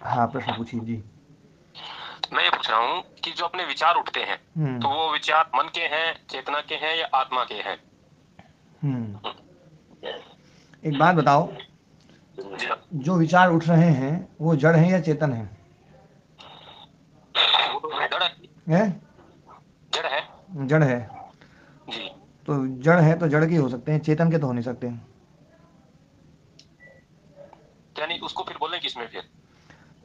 हाँ, प्रश्न पूछिए जी। मैं ये पूछ रहा हूँ कि जो अपने विचार उठते हैं तो वो विचार मन के हैं, चेतना के हैं या आत्मा के हैं? एक बात बताओ, जी हाँ। जो विचार उठ रहे हैं वो जड़ हैं या चेतन है? वो जड़ है। है? जड़ है। जड़ है। जी। तो जड़ है तो जड़ के हो सकते हैं, चेतन के तो हो नहीं सकते। यानी उसको फिर बोलें किसमें फिर?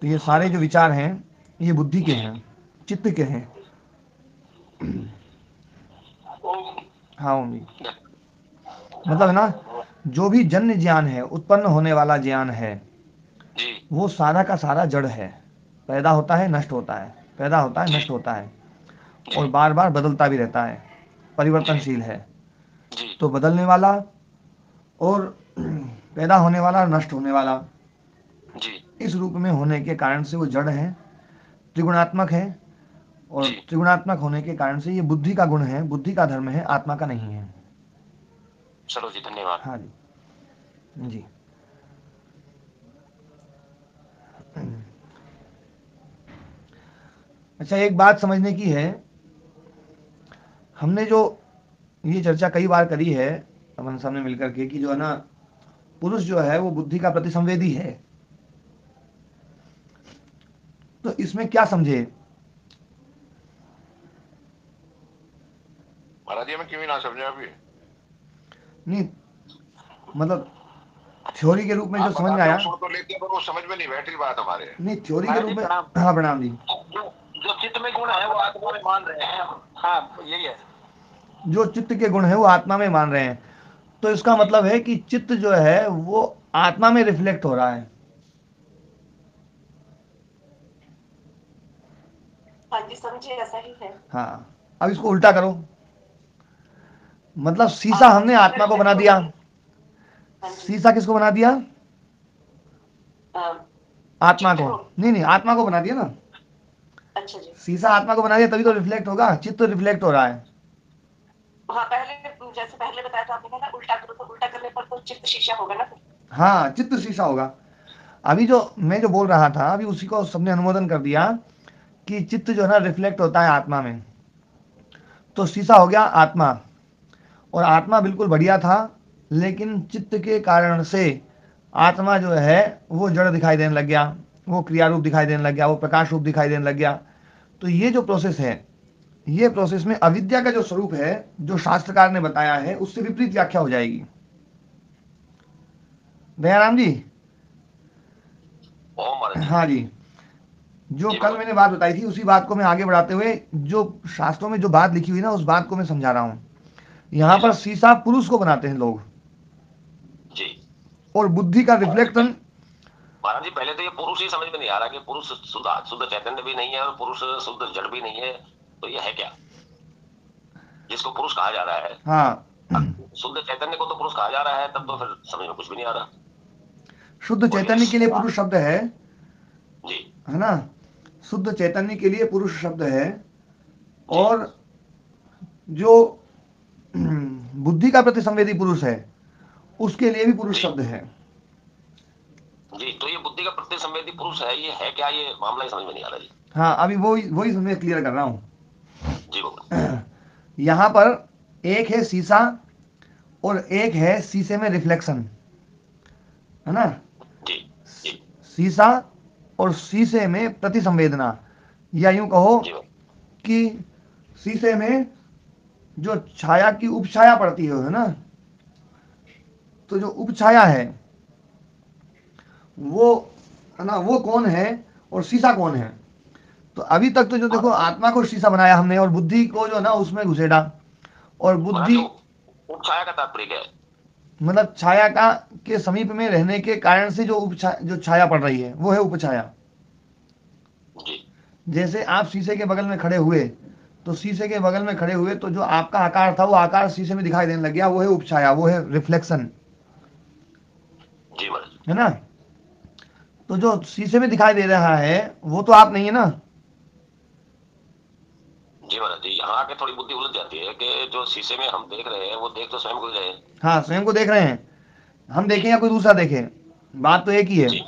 तो ये सारे जो विचार हैं ये बुद्धि के जी। हैं, चित्त के हैं। हाँ मम्मी, मतलब है ना, जो भी जन्य ज्ञान है, उत्पन्न होने वाला ज्ञान है, जी। वो सारा का सारा जड़ है। पैदा होता है, नष्ट होता है, पैदा होता है, जी। नष्ट होता है, और जी। बार बार बदलता भी रहता है, जी। परिवर्तनशील है। जी। तो बदलने वाला और पैदा होने वाला और नष्ट होने वाला, जी। इस रूप में होने के कारण से वो जड़ है, त्रिगुणात्मक है। और जी। त्रिगुणात्मक होने के कारण से ये बुद्धि का गुण है, बुद्धि का धर्म है, आत्मा का नहीं है। चलो जी, धन्यवाद। हाँ जी। जी। अच्छा, एक बात समझने की है, हमने जो ये चर्चा कई बार करी है अपन सामने मिलकर के, कि जो है ना, पुरुष जो है वो बुद्धि का प्रतिसंवेदी है। तो इसमें क्या समझे? महाराज जी, मैं क्यों ही ना समझे अभी? नहीं, मतलब थ्योरी के रूप में जो आप समझ में बताते आया। हो, सुन तो लेते हैं, पर वो समझ में नहीं बैठी बात हमारे। नहीं, थ्योरी के महाराज रूप जी में। प्रणाम। हाँ, प्रणाम जी। जो जो चित्त में गुण है वो आत्मा में मान रहे हैं हम। हाँ, यही है। जो चित्त के गुण है वो आत्मा में मान रहे हैं, तो इसका जी। मतलब है कि चित्त जो है वो आत्मा में रिफ्लेक्ट हो रहा है। हाँ जी, समझिए, ऐसा ही है। हाँ, अब इसको उल्टा करो, मतलब शीशा आत्मा हमने चित्त में आत्मा को बना रिफ्लेक्ट दिया। होगी। हाँ जी। शीशा किसको बना दिया? अ, आत्मा चित्त को। को। नहीं नहीं, आत्मा को बना दिया ना। अच्छा जी। शीशा आत्मा को बना दिया, तभी तो रिफ्लेक्ट होगा, चित्त तो रिफ्लेक्ट हो रहा है। हाँ, पहले जैसे पहले बताया था आपने, कहा ना उल्टा करो, तो उल्टा करने पर तो चित्त शीशा होगा ना फिर। हाँ, चित्त शीशा होगा। अभी जो मैं जो बोल रहा था, अभी उसी को सबने अनुमोदन कर दिया, कि चित्त जो है ना रिफ्लेक्ट होता है आत्मा में। तो शीशा हो गया आत्मा, और आत्मा बिल्कुल बढ़िया था, लेकिन चित्त के कारण से आत्मा जो है वो जड़ दिखाई देने लग गया, वो क्रिया रूप दिखाई देने लग गया, वो प्रकाश रूप दिखाई देने लग गया। तो ये जो प्रोसेस है, ये प्रोसेस में अविद्या का जो स्वरूप है, जो शास्त्रकार ने बताया है, उससे विपरीत व्याख्या हो जाएगी। दयाराम जी। ओम महाराज जी। हाँ जी। जो जी कल बोलो। मैंने बात बताई थी, उसी बात को मैं आगे बढ़ाते हुए, जो शास्त्रों में जो बात लिखी हुई ना, उस बात को मैं समझा रहा हूं। यहां जी पर साहब। शीशा पुरुष को बनाते हैं लोग, जी। और बुद्धि का महाराज जी रिफ्लेक्शन। महाराज जी, पहले तो ये पुरुष ही समझ में नहीं आ रहा कि पुरुष शुद्ध शुद्ध चैतन्य भी नहीं है और पुरुष शुद्ध जड़ भी नहीं है। तो ये है क्या जिसको पुरुष कहा जा रहा है? हाँ, शुद्ध चैतन्य को तो पुरुष कहा जा रहा है, तब तो फिर समझ में कुछ भी नहीं आ रहा। शुद्ध बोलिए। चैतन्य के लिए पुरुष शब्द जी। है ना, शुद्ध चैतन्य के लिए पुरुष शब्द है। जी। और जो बुद्धि का प्रतिसंवेदी पुरुष है, उसके लिए भी पुरुष जी। शब्द है। जी, तो ये बुद्धि का प्रत्यय संवेदी पुरुष है, ये है क्या? ये मामला ही समझ में नहीं आ रहा जी। हाँ, अभी वही वही मैं क्लियर कर रहा हूं। जी बोलो। यहां पर एक है शीशा, और एक है शीशे में रिफ्लेक्शन, है ना। जी। जी। शीशा और शीशे में प्रतिसंवेदना, या यूं कहो जी बोलो। कि शीशे में जो छाया की उपछाया पड़ती है ना, तो जो उपछाया है वो, है ना, वो कौन है, और शीशा कौन है। तो अभी तक तो जो देखो, महाराज आत्मा को शीशा बनाया हमने, और बुद्धि को जो ना उसमें घुसेड़ा। और महाराज बुद्धि, जी, उपछाया का तात्पर्य क्या है? मतलब छाया का के समीप में रहने के कारण से जो जो छाया पड़ रही है, वो है उपछाया। जी। जैसे आप शीशे के बगल में खड़े हुए, तो शीशे के बगल में खड़े हुए तो जो आपका आकार था, वो आकार शीशे में दिखाई देने लग गया, वो है उपछाया, वो है रिफ्लेक्शन, जी महाराज। है ना। तो जो शीशे में दिखाई दे रहा है, वो तो आप नहीं है ना। जी महाराज जी, यहाँ आके थोड़ी बुद्धि उलझ जाती है कि जो शीशे में हम देख रहे हैं वो देख तो स्वयं को ही रहे हैं। हाँ, स्वयं को देख रहे हैं, हम जी। देखें या कोई दूसरा देखे, बात तो एक ही है। जी।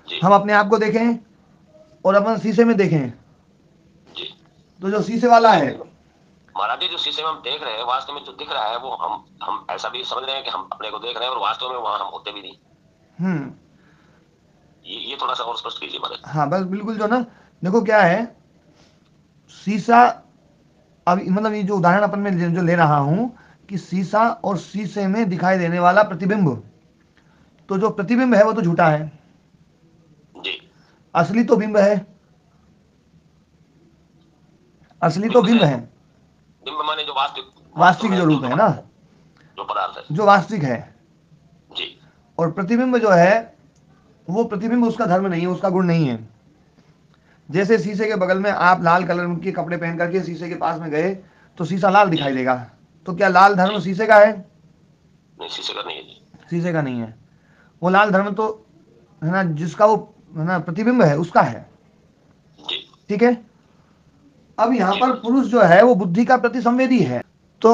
जी। हम अपने आप को देखें और अपन शीशे में देखें, जी तो जो शीशे वाला है, महाराज जी, जो शीशे में हम देख रहे हैं वास्तव में जो दिख रहा है वो हम ऐसा भी समझ रहे हैं कि हम अपने को देख रहे हैं और वास्तव में वहां हम होते भी नहीं। हम्म, ये थोड़ा सा और स्पष्ट कीजिए महाराज। हाँ बस बिल्कुल जो ना, देखो क्या है, शीशा, अब मतलब ये जो उदाहरण अपन में जो ले रहा हूं कि शीशा और शीशे में दिखाई देने वाला प्रतिबिंब, तो जो प्रतिबिंब है वो तो झूठा है, जी असली तो बिंब है, असली तो बिंब है, बिंब माने जो वास्तविक वास्तविक जो रूप है ना, जो पदार्थ है। जो वास्तविक है। जी और प्रतिबिंब जो है वो प्रतिबिंब उसका धर्म नहीं है, उसका गुण नहीं है। जैसे शीशे के बगल में आप लाल कलर के कपड़े पहन करके शीशे के पास में गए तो शीशा लाल दिखाई देगा, तो क्या लाल धर्म शीशे का है? नहीं, शीशे का नहीं है जी। शीशे का नहीं है। वो लाल धर्म तो है ना, जिसका वो है ना प्रतिबिंब है उसका है। जी ठीक है। अब यहाँ पर पुरुष जो है वो बुद्धि का प्रतिसंवेदी है। तो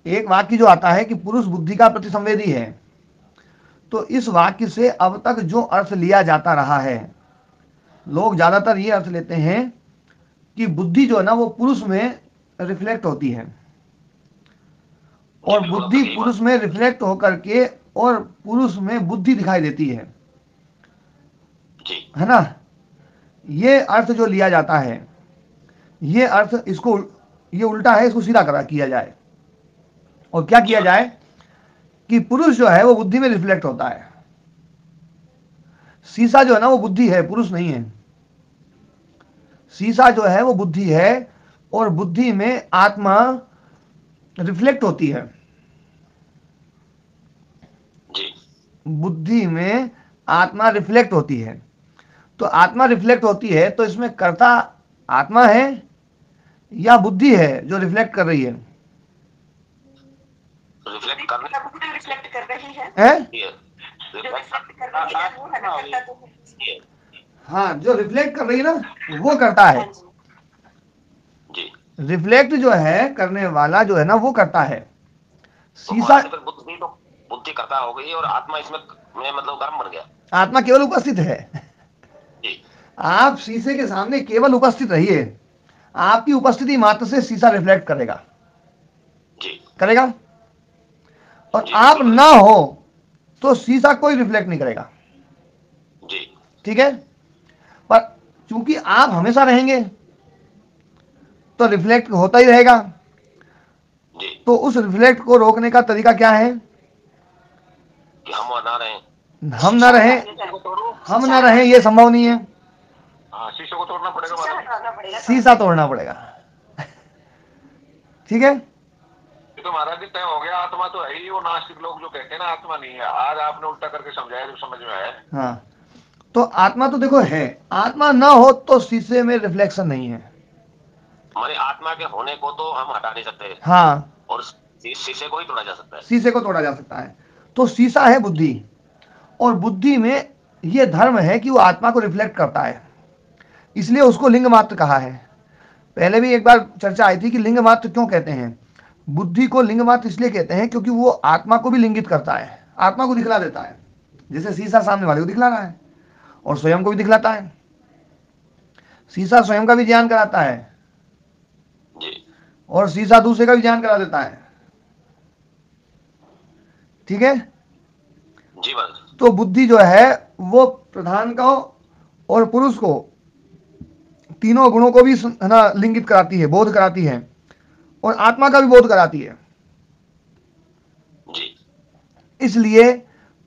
एक वाक्य जो आता है कि पुरुष बुद्धि का प्रतिसंवेदी है, तो इस वाक्य से अब तक जो अर्थ लिया जाता रहा है, लोग ज्यादातर ये अर्थ लेते हैं कि बुद्धि जो है ना वो पुरुष में रिफ्लेक्ट होती है, और बिल्कुल, अब बुद्धि तक यही पुरुष बात। में रिफ्लेक्ट होकर के और पुरुष में बुद्धि दिखाई देती है जी ना। ये अर्थ जो लिया जाता है, ये अर्थ, इसको ये उल्टा है, इसको सीधा करा किया जाए। और क्या किया जाए कि पुरुष जो है वो बुद्धि में रिफ्लेक्ट होता है। शीशा जो है ना वो बुद्धि है, पुरुष नहीं है। शीशा जो है वो बुद्धि है, और बुद्धि में आत्मा रिफ्लेक्ट होती है। जी बुद्धि में आत्मा रिफ्लेक्ट होती है। तो आत्मा रिफ्लेक्ट होती है, तो इसमें कर्ता आत्मा है या बुद्धि है जो रिफ्लेक्ट कर रही है? रिफ्लेक्ट करने बुद्धि रिफ्लेक्ट कर रही है। हैं? ये जो रिफ्लेक्ट कर रही है वो है ना, करता तो है। ये हाँ, जो रिफ्लेक्ट कर रही है ना वो करता है। हाँ जी। जी रिफ्लेक्ट जो है करने वाला जो है ना वो करता है। तो शीशा, महाराज फिर बुद्धि तो बुद्धि करता हो गई और आत्मा इसमें में मतलब कर्म बन गया। आत्मा केवल उपस्थित है। जी आप शीशे के सामने केवल उपस्थित रहिए, आपकी उपस्थिति मात्र से शीशा रिफ्लेक्ट करेगा, जी करेगा। और जी आप बिल्कुल। ना हो तो शीशा कोई रिफ्लेक्ट नहीं करेगा। जी ठीक है। पर चूंकि आप हमेशा रहेंगे तो रिफ्लेक्ट होता ही रहेगा। जी तो उस रिफ्लेक्ट को रोकने का तरीका क्या है? कि हम वहां ना रहें। हम ना रहें, शीशे को तोड़ो। हम ना रहें ये संभव नहीं है। हाँ, शीशे को तोड़ना पड़ेगा शीशा महाराज। हटाना पड़ेगा। शीशा तोड़ना पड़ेगा। ठीक है। ये तो महाराज जी तय हो गया, आत्मा तो है ही। वो नास्तिक लोग जो कहते हैं ना आत्मा नहीं है, आज आपने उल्टा करके समझाया जो समझ में आया। हाँ, तो आत्मा तो देखो है, आत्मा ना हो तो शीशे में रिफ्लेक्शन नहीं है। हमारी आत्मा के होने को तो हम हटा नहीं सकते हाँ, और शीशे को ही तोड़ा जा सकता है। शीशे को तोड़ा जा सकता है। तो शीशा है बुद्धि, और बुद्धि में ये धर्म है कि वो आत्मा को रिफ्लेक्ट करता है, इसलिए उसको लिंग मात्र कहा है। पहले भी एक बार चर्चा आई थी कि लिंग मात्र क्यों कहते हैं। बुद्धि को लिंग मात्र इसलिए कहते हैं क्योंकि वो आत्मा को भी लिंगित करता है, आत्मा को दिखला देता है। जैसे शीशा सामने वाले को दिखला रहा है और स्वयं को भी दिखलाता है। शीशा स्वयं का भी ज्ञान कराता है जी और शीशा दूसरे का भी ज्ञान करा देता है। ठीक है। जी महाराज। तो बुद्धि जो है वो प्रधान को और पुरुष को, तीनों गुणों को भी है ना लिंगित कराती है, बोध कराती है, और आत्मा का भी बोध कराती है। जी इसलिए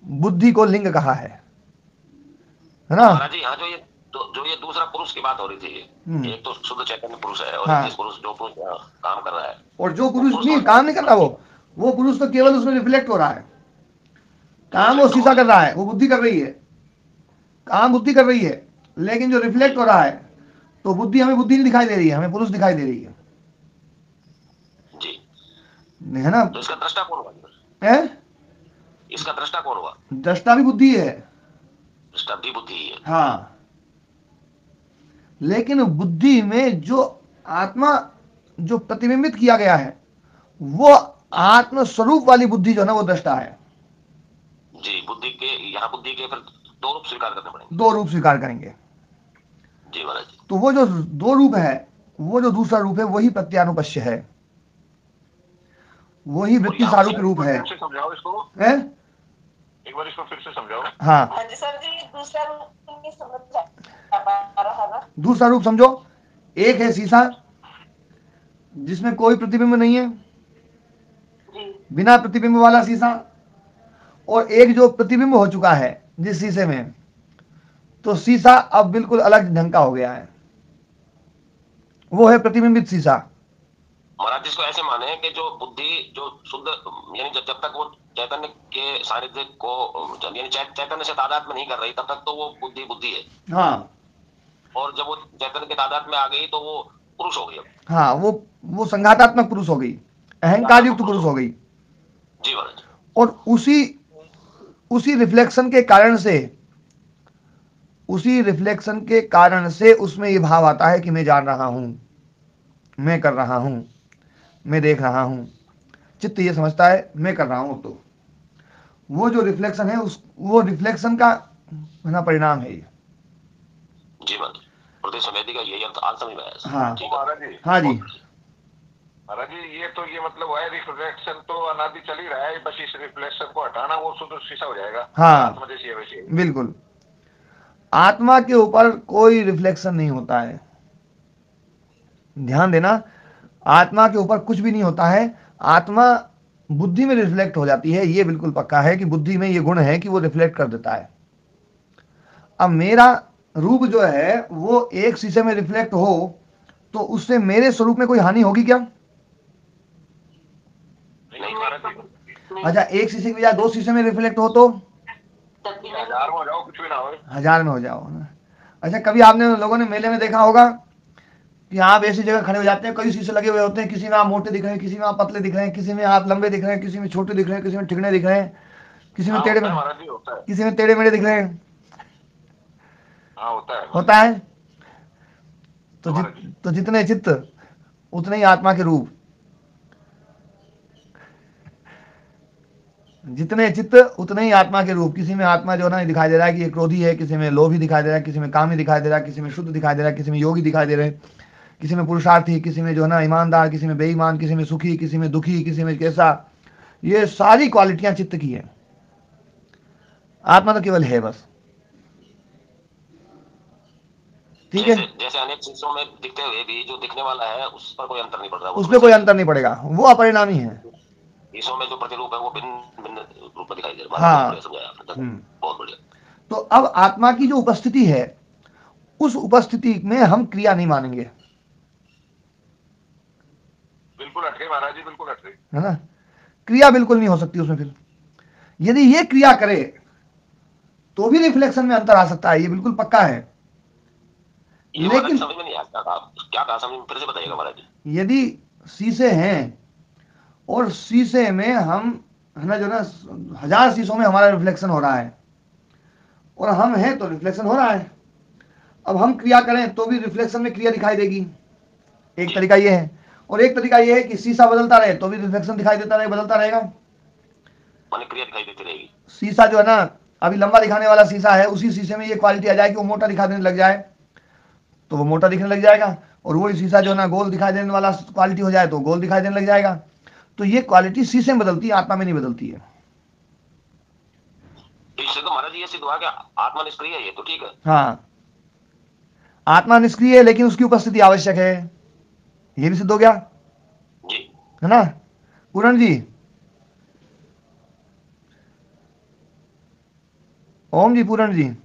बुद्धि को लिंग कहा है ना। महाराज जी, यहाँ जो ये दूसरा पुरुष की बात हो रही थी, एक तो शुद्ध चैतन्य पुरुष है और हाँ। एक पुरुष जो पुरुष काम कर रहा है। और जो पुरुष नहीं काम नहीं कर रहा, वो पुरुष तो केवल उसमें रिफ्लेक्ट हो रहा है। काम वो शीशा कर रहा है, वो बुद्धि कर रही है, काम बुद्धि कर रही है, लेकिन जो रिफ्लेक्ट हो रहा है, तो बुद्धि हमें बुद्धि नहीं दिखाई दे रही है, हमें पुरुष दिखाई दे रही है जी है ना। तो इसका दृष्टा कौन हुआ? है? इसका दृष्टा कौन हुआ? दृष्टा भी बुद्धि है। दृष्टा भी बुद्धि ही है। हाँ, लेकिन बुद्धि में जो आत्मा जो प्रतिबिंबित किया गया है, वो आत्म स्वरूप वाली बुद्धि जो है ना वो दृष्टा है। जी बुद्धि के यहाँ बुद्धि के फिर दो रूप स्वीकार करने पड़ेंगे। दो रूप स्वीकार करेंगे। जी महाराज जी। तो वो जो दो रूप है, वो जो दूसरा रूप है वही प्रत्यानुपश्य है, वही और वृत्ति यहाँ सारूप पर रूप है। फिर से समझाओ इसको, हैं? एक बार इसको फिर से समझाओ। हाँ, हाँ जी सर जी, दूसरा रूप नहीं समझ आ पा रहा ना। दूसरा रूप समझो, एक है शीशा जिसमें कोई प्रतिबिंब नहीं है, जी बिना प्रतिबिंब वाला शीशा, और एक जो प्रतिबिंब हो चुका है जिस शीशे में, तो शीशा अब बिल्कुल अलग ढंग का हो गया है, वो है प्रतिबिंबित शीशा। महाराज जी, इसको ऐसे माने कि जो बुद्धि जो शुद्ध, यानी जब तक वो चैतन्य के सानिध्य को, यानी चैतन्य से तादात्म्य नहीं कर रही, तब तक तो वो बुद्धि बुद्धि है। हाँ और जब वो चैतन्य के तादात्म्य में आ गई तो वो पुरुष हो गई अब। हाँ, वो संघातात्मक पुरुष हो गई, अहंकार युक्त पुरुष हो गई। जी महाराज जी। और उसी रिफ्लेक्शन के कारण से, उसी रिफ्लेक्शन के कारण से उसमें ये भाव आता है कि मैं जान रहा हूं, मैं कर रहा हूं, मैं देख रहा हूं। चित्त ये समझता है मैं कर रहा हूं। तो वो जो रिफ्लेक्शन है, उस वो रिफ्लेक्शन का है ना परिणाम है ये। जी महाराज जी, प्रदेश समिति का यही अर्थ आज समझ में आया। हाँ ठीक है महाराज जी, हाँ जी, महाराज जी, ये तो ये मतलब है रिफ्लेक्शन तो अनादि चल ही रहा है, बस इस रिफ्लेक्शन को हटाना वो शुद्ध शीशा हो जाएगा। हाँ। आत्मा जैसी है वैसी है। बिल्कुल, आत्मा के ऊपर कोई रिफ्लेक्शन नहीं होता है, ध्यान देना, आत्मा के ऊपर कुछ भी नहीं होता है। आत्मा बुद्धि में रिफ्लेक्ट हो जाती है, ये बिल्कुल पक्का है कि बुद्धि में ये गुण है कि वो रिफ्लेक्ट कर देता है। अब मेरा रूप जो है वो एक शीशे में रिफ्लेक्ट हो तो उससे मेरे स्वरूप में कोई हानि होगी क्या? नहीं महाराज जी, नहीं, अच्छा, एक शीशे की बजाय दो शीशे में रिफ्लेक्ट हो तो तब भी नहीं। हजार में हो जाओ कुछ भी ना हो। 1000 में हो जाओ ना। अच्छा, कभी आपने लोगों ने मेले में देखा होगा कि आप ऐसी जगह खड़े हो जाते हैं, कई शीशे लगे हुए होते हैं, किसी में आप मोटे दिख रहे हैं, किसी में आप पतले दिख रहे हैं, किसी में आप लंबे दिख रहे हैं, किसी में छोटे दिख रहे हैं, किसी में ठिकने दिख रहे हैं, किसी में हाँ टेढ़े होता है महाराज जी, होता है। किसी में टेढ़े मेढ़े दिख रहे हैं। हाँ होता है। होता है। तो महाराज जी, तो जितने चित्त उतने ही आत्मा के रूप, जितने चित्त उतने ही आत्मा के रूप। किसी में आत्मा जो है ना दिखाई दे रहा है कि ये क्रोधी है, किसी में लोभी दिखाई दे रहा है, किसी में कामी दिखाई दे रहा है, किसी में शुद्ध दिखाई दे रहा है, किसी में योगी दिखाई दे रहे हैं, किसी में पुरुषार्थी, किसी में जो है ना ईमानदार, किसी में बेईमान, किसी में सुखी, किसी में दुखी, किसी में कैसा। ये सारी क्वालिटियां चित्त की है, आत्मा तो केवल है बस। ठीक है, जैसे जैसे अनेक शीशों में दिखते हुए भी जो दिखने वाला है उस पर कोई अंतर नहीं पड़ रहा। उसमें कोई अंतर नहीं पड़ेगा, वो अपरिणामी है। शीशों में जो प्रतिरूप है वो भिन्न भिन्न रूप में दिखाई दे रहा है। हाँ। बहुत बढ़िया समझाया आपने, बहुत बढ़िया। तो अब आत्मा की जो उपस्थिति है, उस उपस्थिति में हम क्रिया नहीं मानेंगे, बिल्कुल हट गए महाराज जी, बिल्कुल हट गए। है ना। क्रिया बिल्कुल नहीं हो सकती उसमें। फिर यदि ये क्रिया करे तो भी रिफ्लेक्शन में अंतर आ सकता है, ये बिल्कुल पक्का है। ये महाराज लेकिन समझ में नहीं आया, क्या कहा समझ में, फिर से बताइएगा महाराज जी। यदि शीशे हैं और शीशे में हम है ना जो ना 1000 शीशों में हमारा रिफ्लेक्शन हो रहा है और हम हैं तो रिफ्लेक्शन हो रहा है। अब हम क्रिया करें तो भी रिफ्लेक्शन में क्रिया दिखाई देगी, एक तरीका ये है। और एक तरीका ये है कि शीशा बदलता रहे तो भी रिफ्लेक्शन दिखाई देता रहे, बदलता रहेगा। माने क्रिया दिखाई देती रहेगी। शीशा जो है ना अभी लंबा दिखाने वाला शीशा है, उसी शीशे में ये क्वालिटी आ जाए कि वो मोटा दिखा देने लग जाए तो वो मोटा दिखने लग जाएगा, और वही शीशा जो है ना गोल दिखाई देने वाला क्वालिटी हो जाए तो गोल दिखाई देने लग जाएगा। तो ये क्वालिटी शीशे में बदलती है, आत्मा में नहीं बदलती है। तो इससे तो महाराज जी ये सिद्ध हुआ कि आत्मा निष्क्रिय है, ये तो ठीक है। हाँ, आत्मा निष्क्रिय है लेकिन उसकी उपस्थिति आवश्यक है, ये भी सिद्ध हो गया, जी है ना। पूरण जी, ओम जी, पूरण जी,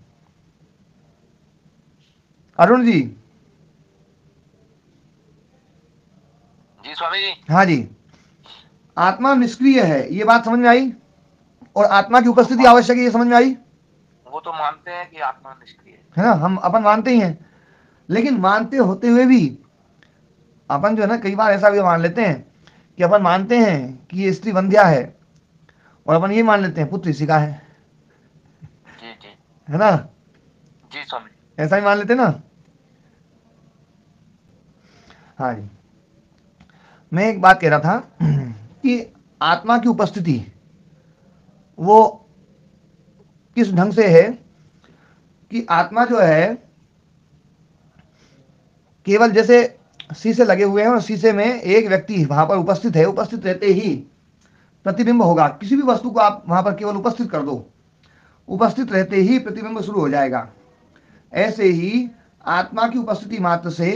अरुण जी। जी स्वामी जी। हाँ जी, आत्मा निष्क्रिय है, ये बात समझ में आई, और आत्मा की उपस्थिति आवश्यक है, ये समझ में आई, वो तो मानते हैं कि आत्मा निष्क्रिय है ना। हम अपन मानते ही हैं, लेकिन मानते होते हुए भी अपन जो है ना कई बार ऐसा भी मान लेते हैं कि अपन मानते हैं कि ये स्त्री वंध्या है और अपन ये मान लेते हैं पुत्र इसी का है जी जी है ना। जी स्वामी। ऐसा ही मान लेते ना। हाँ जी, मैं एक बात कह रहा था कि आत्मा की उपस्थिति वो किस ढंग से है कि आत्मा जो है केवल जैसे शीशे लगे हुए हैं और शीशे में एक व्यक्ति वहां पर उपस्थित है, उपस्थित रहते ही प्रतिबिंब होगा। किसी भी वस्तु को आप वहां पर केवल उपस्थित कर दो, उपस्थित रहते ही प्रतिबिंब शुरू हो जाएगा। ऐसे ही आत्मा की उपस्थिति मात्र से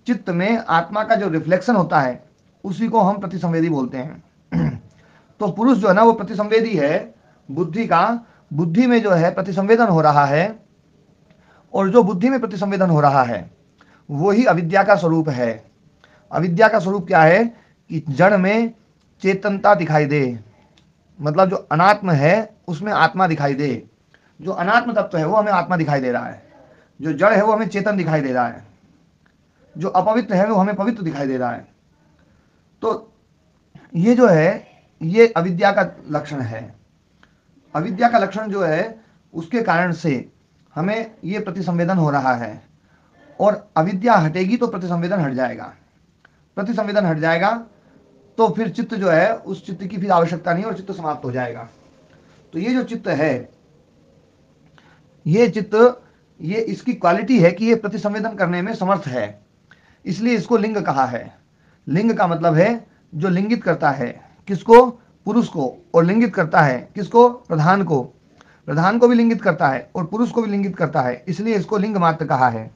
चित्त में आत्मा का जो रिफ्लेक्शन होता है उसी को हम प्रतिसंवेदी बोलते हैं। तो पुरुष जो है ना वो प्रतिसंवेदी है बुद्धि का। बुद्धि में जो है प्रतिसंवेदन हो रहा है, और जो बुद्धि में प्रतिसंवेदन हो रहा है वो ही अविद्या का स्वरूप है। अविद्या का स्वरूप क्या है कि जड़ में चेतनता दिखाई दे, मतलब जो अनात्म है उसमें आत्मा दिखाई दे। जो अनात्म तत्व है वो हमें आत्मा दिखाई दे रहा है, जो जड़ है वो हमें चेतन दिखाई दे रहा है, जो अपवित्र है वो हमें पवित्र दिखाई दे रहा है। तो ये जो है ये अविद्या का लक्षण है। अविद्या का लक्षण जो है उसके कारण से हमें ये प्रतिसंवेदन हो रहा है, और अविद्या हटेगी तो प्रतिसंवेदन हट जाएगा। प्रतिसंवेदन हट जाएगा तो फिर चित्त जो है उस चित्त की फिर आवश्यकता नहीं और चित्त समाप्त हो जाएगा। तो ये जो चित्त है, ये चित्त, ये इसकी क्वालिटी है कि ये प्रतिसंवेदन करने में समर्थ है, इसलिए इसको लिंग कहा है। लिंग का मतलब है जो लिंगित करता है, किसको? पुरुष को, और लिंगित करता है किसको? प्रधान को। प्रधान को भी लिंगित करता है और पुरुष को भी लिंगित करता है, इसलिए इसको लिंग मात्र कहा है।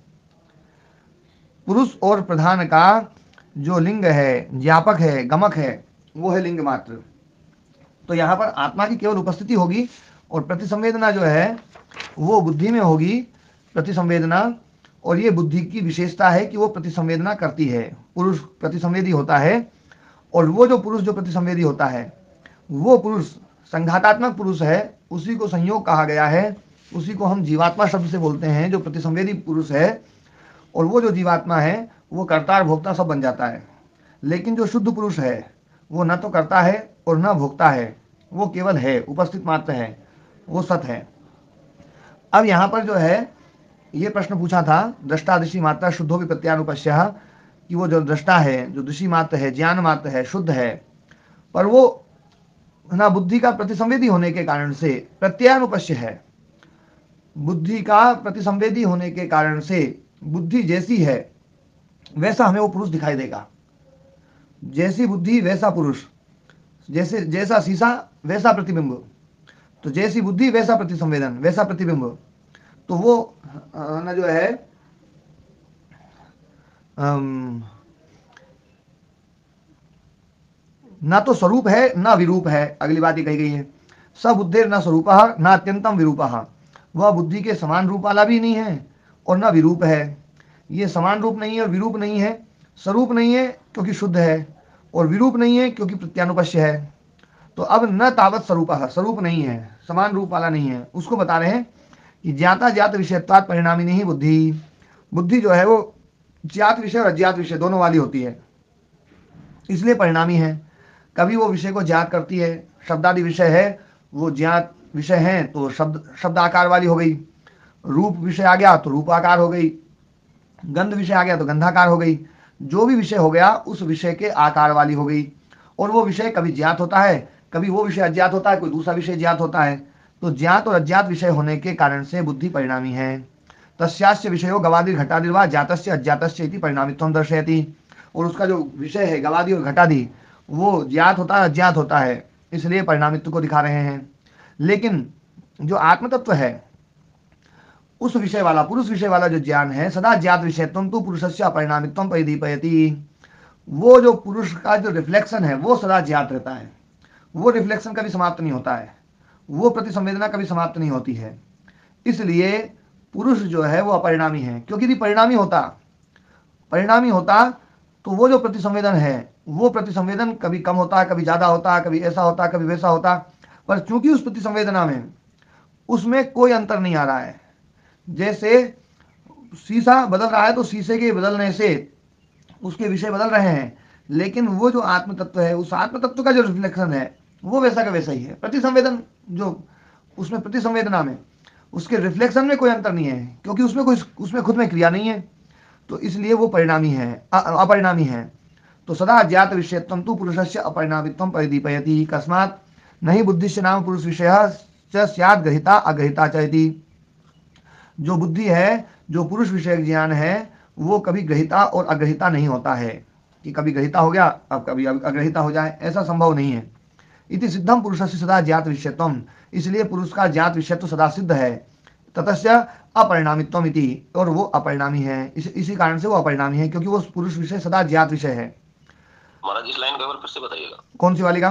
पुरुष और प्रधान का जो लिंग है, ज्ञापक है, गमक है, वो है लिंग मात्र। तो यहाँ पर आत्मा की केवल उपस्थिति होगी और प्रतिसंवेदना जो है वो बुद्धि में होगी, प्रतिसंवेदना। और ये बुद्धि की विशेषता है कि वो प्रतिसंवेदना करती है। पुरुष प्रतिसंवेदी होता है, और वो जो पुरुष जो प्रतिसंवेदी होता है वो पुरुष संघातात्मक पुरुष है, उसी को संयोग कहा गया है। उसी को हम जीवात्मा शब्द से बोलते हैं, जो प्रतिसंवेदी पुरुष है। और वो जो जीवात्मा है वो कर्ता और भोक्ता सब बन जाता है। लेकिन जो शुद्ध पुरुष है वो न तो करता है और न भोगता है, वो केवल है, उपस्थित मात्र है, वो सत है। अब यहाँ पर जो है ये प्रश्न पूछा था, दृष्टा दृषि मात्रा शुद्धो भी प्रत्यानुपश्य, कि वो जो दृष्टा है, जो दृषि मात्र है, ज्ञान मात्र है, शुद्ध है, पर वो ना बुद्धि का प्रतिसंवेदी होने के कारण से प्रत्यानुपश्य है। बुद्धि का प्रतिसंवेदी होने के कारण से बुद्धि जैसी है वैसा हमें वो पुरुष दिखाई देगा। जैसी बुद्धि वैसा पुरुष, जैसे जैसा शीशा वैसा प्रतिबिंब। तो जैसी बुद्धि वैसा प्रतिसंवेदन, वैसा प्रतिबिंब। तो वो ना जो है ना तो स्वरूप है ना विरूप है। अगली बात ये कही गई है, सबुद्धेर न स्वरूपः न अत्यंतम विरूपः। वह बुद्धि के समान रूप वाला भी नहीं है और न विरूप है। ये समान रूप नहीं है और विरूप नहीं है। स्वरूप नहीं है क्योंकि शुद्ध है, और विरूप नहीं है क्योंकि प्रत्यानुपश्य है। तो अब न तावत स्वरूपः, स्वरूप नहीं है, समान रूप वाला नहीं है। उसको बता रहे हैं कि ज्ञाता ज्ञात विषयत्वात् परिणामी नहीं बुद्धि। बुद्धि जो है वो ज्ञात विषय और अज्ञात विषय दोनों वाली होती है, इसलिए परिणामी है। कभी वो विषय को ज्ञात करती है, शब्दादि विषय है वो ज्ञात विषय हैं तो शब्द आकार वाली हो गई। रूप विषय आ गया तो रूप आकार हो गई, गंध विषय आ गया तो गंधाकार हो गई। जो भी विषय हो गया उस विषय के आकार वाली हो गई। और वो विषय कभी ज्ञात होता है, कभी वो विषय अज्ञात होता है, कोई दूसरा विषय ज्ञात होता है। तो ज्ञात और अज्ञात विषय होने के कारण से बुद्धि परिणामी है। तस्यास्य विषयो गवादि घटादि वा ज्ञातस्य अज्ञातस्य इति परिणामित्वं दर्शयति। और उसका जो विषय है गवादि और घटादि वो ज्ञात होता है, अज्ञात होता है, इसलिए परिणामित्व को दिखा रहे हैं। लेकिन जो आत्मतत्व है उस विषय वाला, पुरुष विषय वाला जो ज्ञान है, सदा ज्ञात विषयत्वं तु पुरुषस्य अपरिणामित्वं परिदीपयति। वो जो पुरुष का जो रिफ्लेक्शन है वो सदा ज्ञात रहता है, वो रिफ्लेक्शन कभी समाप्त नहीं होता है, वो प्रतिसंवेदना कभी समाप्त नहीं होती है। इसलिए पुरुष जो है वो अपरिणामी है। क्योंकि यदि परिणामी होता तो वो जो प्रतिसंवेदन है वो प्रतिसंवेदन कभी कम होता है, कभी ज़्यादा होता है, कभी ऐसा होता है, कभी वैसा होता। पर चूंकि उस प्रतिसंवेदना में उसमें कोई अंतर नहीं आ रहा है। जैसे शीशा बदल रहा है तो शीशे के बदलने से उसके विषय बदल रहे हैं, लेकिन वो जो आत्म तत्व है, उस आत्म तत्व का जो रिफ्लेक्शन है वो वैसा का वैसा ही है। प्रतिसंवेदन जो उसमें प्रतिसंवेदना में उसके रिफ्लेक्शन में कोई अंतर नहीं है, क्योंकि उसमें खुद में क्रिया नहीं है। तो इसलिए वो परिणामी है, अपरिणामी है। तो सदा ज्ञात विषयत्वं तु पुरुषस्य अपरिणामित्वं परिदीपयति। कस्मात् नहीं बुद्धिश्च नाम पुरुष विषयः च स्यात् ग्रहिता अग्रहिता च इति। जो बुद्धि है, जो पुरुष विषय ज्ञान है, वो कभी ग्रहिता और अग्रहिता नहीं होता है कि कभी ग्रहिता हो गया अब कभी अग्रहिता हो जाए, ऐसा संभव नहीं है। इति सिद्धम पुरुषस्य सदा ज्ञात विषयत्वम, इसलिए पुरुष का ज्ञात विषयत्व सदा सिद्ध है। ततस्य अपरिणामित्वम इति, और वो अपरिणामी है, इसी कारण से वो अपरिणामी है, क्योंकि वो पुरुष विषय सदा ज्ञात विषय है। महाराज इस लाइन को एक बार फिर से बताइएगा। कौन सी वाली का?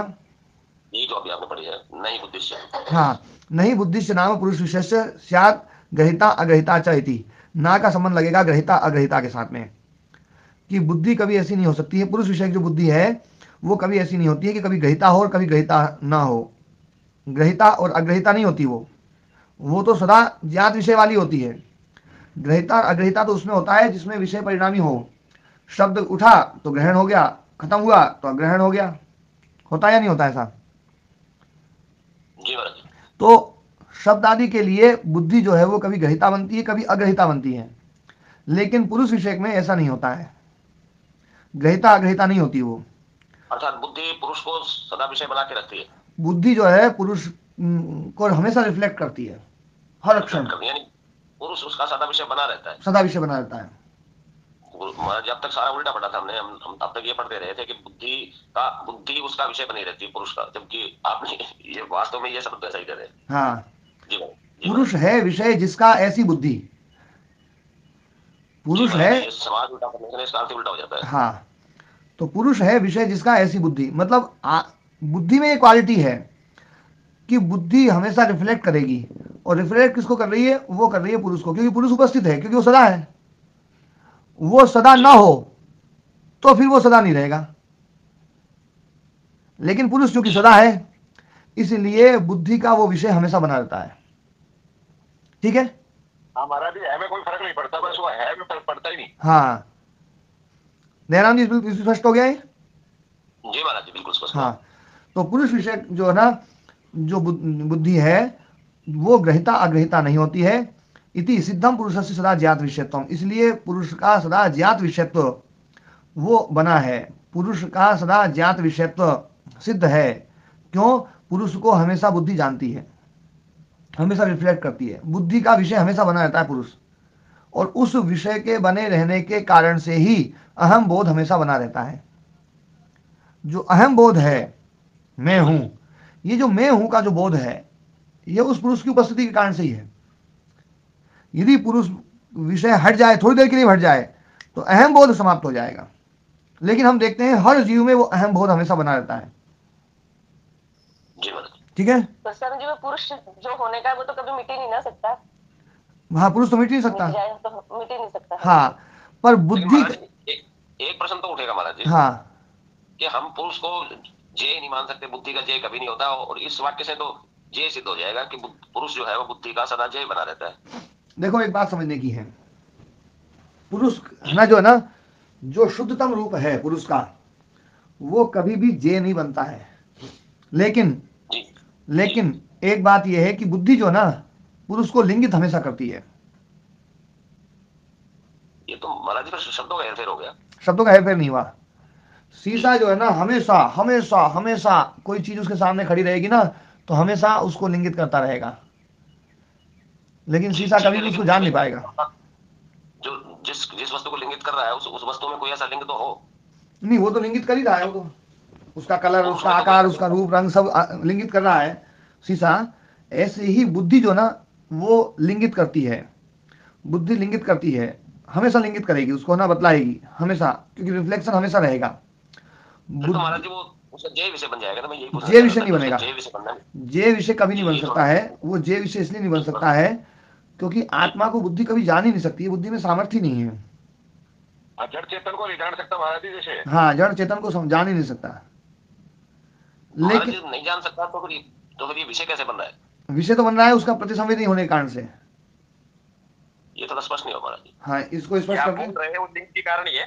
ये जो अभी आपने पढ़ी है, नहीं बुद्धिश्य। हाँ, नहीं बुद्धिश्य नाम पुरुष विशेष्य स्यात् ग्रहिता अग्रहिता च इति, ना का संबंध लगेगा ग्रहिता अग्रहिता के साथ में, कि बुद्धि कभी ऐसी नहीं हो सकती है, पुरुष विषय की जो बुद्धि है वो कभी ऐसी नहीं होती है कि कभी ग्रहिता हो और कभी ग्रहिता ना हो। ग्रहिता और अग्रहिता नहीं होती, वो तो सदा ज्ञात विषय वाली होती है। ग्रहिता और अग्रहिता तो उसमें होता है जिसमें विषय परिणामी हो। शब्द उठा तो ग्रहण हो गया, खत्म हुआ तो अग्रहण हो गया, होता या नहीं होता ऐसा? जी महाराज। तो शब्द आदि के लिए बुद्धि जो है वो कभी ग्रहिता बनती है, कभी अग्रहिता बनती है, लेकिन पुरुष विषय में ऐसा नहीं होता है, ग्रहिता अग्रहिता नहीं होती वो। अर्थात बुद्धि पुरुष को सदा विषय बना के रखती है। बुद्धि जो है पुरुष को हमेशा रिफ्लेक्ट करती है, हर क्षण, यानी पुरुष उसका सदा विषय बना रहता है, सदा विषय बना रहता है। जब तक सारा उल्टा पढ़ा था हमने, हम तब तक ये पढ़ते रहे थे कि बुद्धि उसका विषय बनी रहती है पुरुष का, जबकि आपने ये वास्तव में ये शब्द ऐसा ही कह रहे हैं। हाँ, जी पुरुष है विषय जिसका ऐसी बुद्धि, पुरुष है, समाज उल्टा करने से इसका अर्थ उल्टा हो जाता है। हाँ, तो पुरुष है विषय जिसका ऐसी बुद्धि, मतलब बुद्धि में एक क्वालिटी है कि बुद्धि हमेशा रिफ्लेक्ट करेगी, और रिफ्लेक्ट किसको कर रही है? वो कर रही है पुरुष को, क्योंकि पुरुष उपस्थित है, क्योंकि वो सदा है। वो सदा ना हो तो फिर वो सदा नहीं रहेगा, लेकिन पुरुष चूंकि सदा है इसलिए बुद्धि का वो विषय हमेशा बना रहता है। ठीक है? हमारा भी है में कोई फर्क नहीं पड़ता, बस वो है में फर्क पड़ता ही नहीं। हाँ, दयाराम जी बिल्कुल स्पष्ट हो गया है? जी महाराज जी बिल्कुल स्पष्ट। हाँ, तो पुरुष विषय जो है ना, जो बुद्धि है वो ग्रहिता अग्रहिता नहीं होती है। इति सिद्धम पुरुषस्य सदा ज्ञात विषयत्वम, इसलिए पुरुष का सदा ज्ञात विषयत्व वो बना है, पुरुष का सदा ज्ञात विषयत्व सिद्ध है। क्यों? पुरुष को हमेशा बुद्धि जानती है, हमेशा रिफ्लेक्ट करती है, बुद्धि का विषय हमेशा बना रहता है पुरुष, और उस विषय के बने रहने के कारण से ही अहम बोध हमेशा बना रहता है। जो अहम बोध है, मैं हूं, ये जो मैं हूं का जो बोध है, ये उस पुरुष की उपस्थिति के कारण से ही है। यदि पुरुष विषय हट जाए, थोड़ी देर के लिए हट जाए, तो अहम बोध समाप्त हो जाएगा, लेकिन हम देखते हैं हर जीव में वो अहम बोध हमेशा बना रहता है। ठीक है? तो सर जी, वो पुरुष जो होने का है वो तो कभी मिट ही नहीं ना सकता। हाँ, पुरुष तो मिट नहीं सकता, मिट जाए तो मिट ही नहीं सकता। हाँ, पर बुद्धि एक प्रश्न तो उठेगा महाराज जी, हाँ, कि हम पुरुष को जय नहीं मान सकते, बुद्धि का जय कभी नहीं होता, और इस वाक्य से तो जय सिद्ध हो जाएगा कि पुरुष जो है वो बुद्धि का सदा जय बना रहता है। देखो, एक बात समझने की है, पुरुष ना जो है ना, जो शुद्धतम रूप है पुरुष का, वो कभी भी जय नहीं बनता है, लेकिन एक बात यह है कि बुद्धि जो ना पुरुष को लिंगित हमेशा करती है। ये तो महाराज जी शब्दों का हेरफेर हो गया। शब्दों का हेरफेर नहीं हुआ। शीशा जो है ना, हमेशा हमेशा हमेशा कोई चीज उसके सामने खड़ी रहेगी ना, तो हमेशा उसको लिंगित करता रहेगा, लेकिन शीशा कभी भी उसको जान नहीं पाएगा। जो जिस वस्तु को लिंगित कर रहा है उस वस्तु में कोई ऐसा लिंग तो हो नहीं, वो तो लिंगित कर ही रहा है, वो तो उसका कलर, उसका आकार, उसका रूप रंग सब लिंगित कर रहा है शीशा। ऐसे ही बुद्धि जो ना वो लिंगित करती है, बुद्धि लिंगित करती है, हमेशा लिंगित करेगी, उसको ना बतलाएगी हमेशा, क्योंकि रिफ्लेक्शन हमेशा रहेगा। तो महाराज जी वो उसका जय विषय बन जाएगा ना, मैं यही पूछ रहा था। जय विषय नहीं बनेगा, जय विषय कभी नहीं बन सकता है। वो जय विषय इसलिए नहीं बन सकता है क्योंकि आत्मा को बुद्धि कभी जान ही नहीं सकती है, बुद्धि में सामर्थ्य नहीं है। जड़ चेतन को नहीं जान सकता महाराज जी जैसे। हाँ, जड़ चेतन को जान ही नहीं सकता, लेकिन नहीं जान सकता तो फिर ये विषय कैसे बन रहा है? विषय तो बन रहा है उसका प्रतिसंवेदी होने के कारण से। ये थोड़ा स्पष्ट नहीं हो महाराज जी। हाँ, इसको स्पष्ट करके वो लिंग के कारण ही है,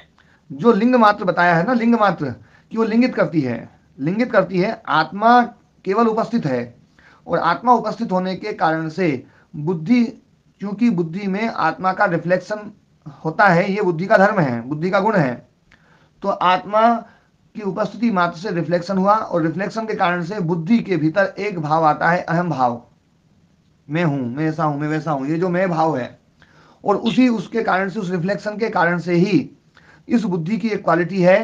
जो लिंग मात्र बताया है ना, लिंग मात्र कि वो लिंगित करती है। आत्मा केवल उपस्थित है, और आत्मा उपस्थित होने के कारण से बुद्धि, क्योंकि बुद्धि में आत्मा का रिफ्लेक्शन होता है, ये बुद्धि का धर्म है, बुद्धि का गुण है, तो आत्मा की उपस्थिति मात्र से रिफ्लेक्शन हुआ, और रिफ्लेक्शन के कारण से बुद्धि के भीतर एक भाव आता है, अहम भाव, मैं हूं, मैं ऐसा हूं, मैं वैसा हूं, ये जो मैं भाव है, और उसी उसके कारण से, उस रिफ्लेक्शन के कारण से ही इस बुद्धि की एक क्वालिटी है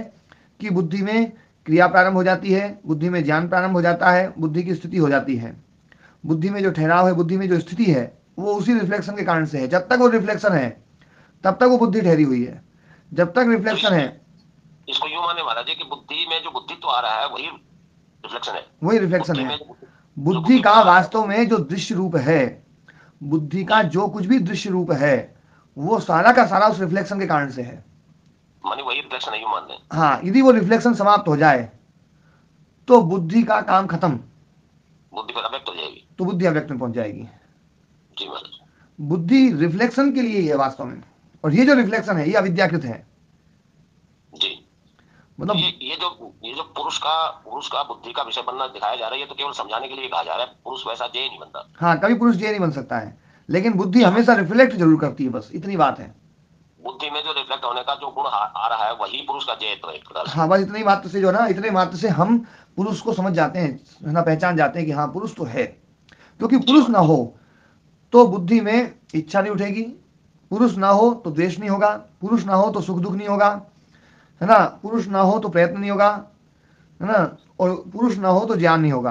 कि बुद्धि में क्रिया प्रारंभ हो जाती है, बुद्धि में ज्ञान प्रारंभ हो जाता है, बुद्धि की स्थिति हो जाती है। बुद्धि में जो ठहराव है, बुद्धि में जो स्थिति है, वो उसी रिफ्लेक्शन के कारण से है। जब तक वो रिफ्लेक्शन है तब तक वो बुद्धि ठहरी हुई है। जब तक रिफ्लेक्शन है, इसको यूं माने महाराज जी कि बुद्धि में जो बुद्धित्व आ रहा है वही रिफ्लेक्शन है। वही रिफ्लेक्शन बुद्धि है। में जो बुद्धि का बुद्धि वास्तव में जो दृश्य रूप है, बुद्धि का जो कुछ भी दृश्य रूप है, वो सारा का सारा उस रिफ्लेक्शन के कारण से है। माने वही रिफ्लेक्शन है, यूं मान लें। हाँ, यदि वो रिफ्लेक्शन समाप्त हो जाए तो बुद्धि का काम खत्म, बुद्धि फिर अव्यक्त हो जाएगी। तो बुद्धि अव्यक्त में पहुंच जाएगी। जी महाराज। बुद्धि रिफ्लेक्शन के लिए ही है वास्तव में, और ये जो रिफ्लेक्शन है ये अविद्याकृत है। जी। मतलब ये जो पुरुष का बुद्धि का विषय बनना दिखाया जा रहा है, ये तो केवल समझाने के लिए कहा जा रहा है। पुरुष वैसा जय नहीं बनता। हाँ, कभी पुरुष ये नहीं बन सकता है, लेकिन बुद्धि हमेशा रिफ्लेक्ट जरूर करती है, बस इतनी बात है। बुद्धि में जो रिफ्लेक्ट होने का जो गुण आ रहा है वही पुरुष का जय तो एक प्रकार से। हाँ, बस इतनी मात्र से जो है ना, इतने मात्र से हम पुरुष को समझ जाते हैं, है ना, पहचान जाते हैं कि हाँ पुरुष तो है। क्योंकि पुरुष ना हो तो बुद्धि में इच्छा नहीं उठेगी, पुरुष ना हो तो द्वेष नहीं होगा, पुरुष ना हो तो सुख दुख नहीं होगा, है ना, पुरुष ना हो तो प्रयत्न नहीं होगा, है ना, और पुरुष ना हो तो ज्ञान नहीं होगा,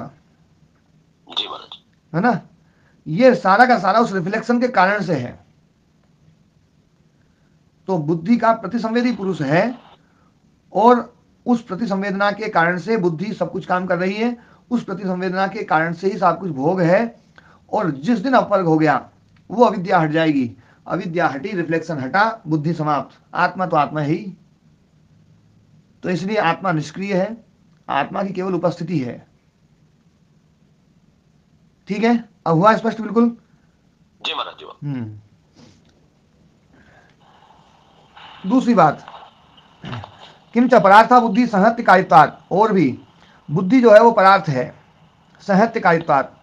जी महाराज। है ना। ये सारा का सारा उस रिफ्लेक्शन के कारण से है। तो बुद्धि का प्रतिसंवेदी पुरुष है, और उस प्रतिसंवेदना के कारण से बुद्धि सब कुछ काम कर रही है, उस प्रतिसंवेदना के कारण से ही सब कुछ भोग है। और जिस दिन अपवर्ग हो गया वो अविद्या हट जाएगी, अविद्या हटी, रिफ्लेक्शन हटा, बुद्धि समाप्त। आत्मा तो आत्मा है ही। तो इसलिए आत्मा निष्क्रिय है, आत्मा की केवल उपस्थिति है। ठीक है, अब हुआ स्पष्ट बिल्कुल? जी महाराज जी। दूसरी बात, किंच परार्था बुद्धि संहत्य कारित्वात्, और भी बुद्धि जो है वो परार्थ है, संहत्य कारित्वात्,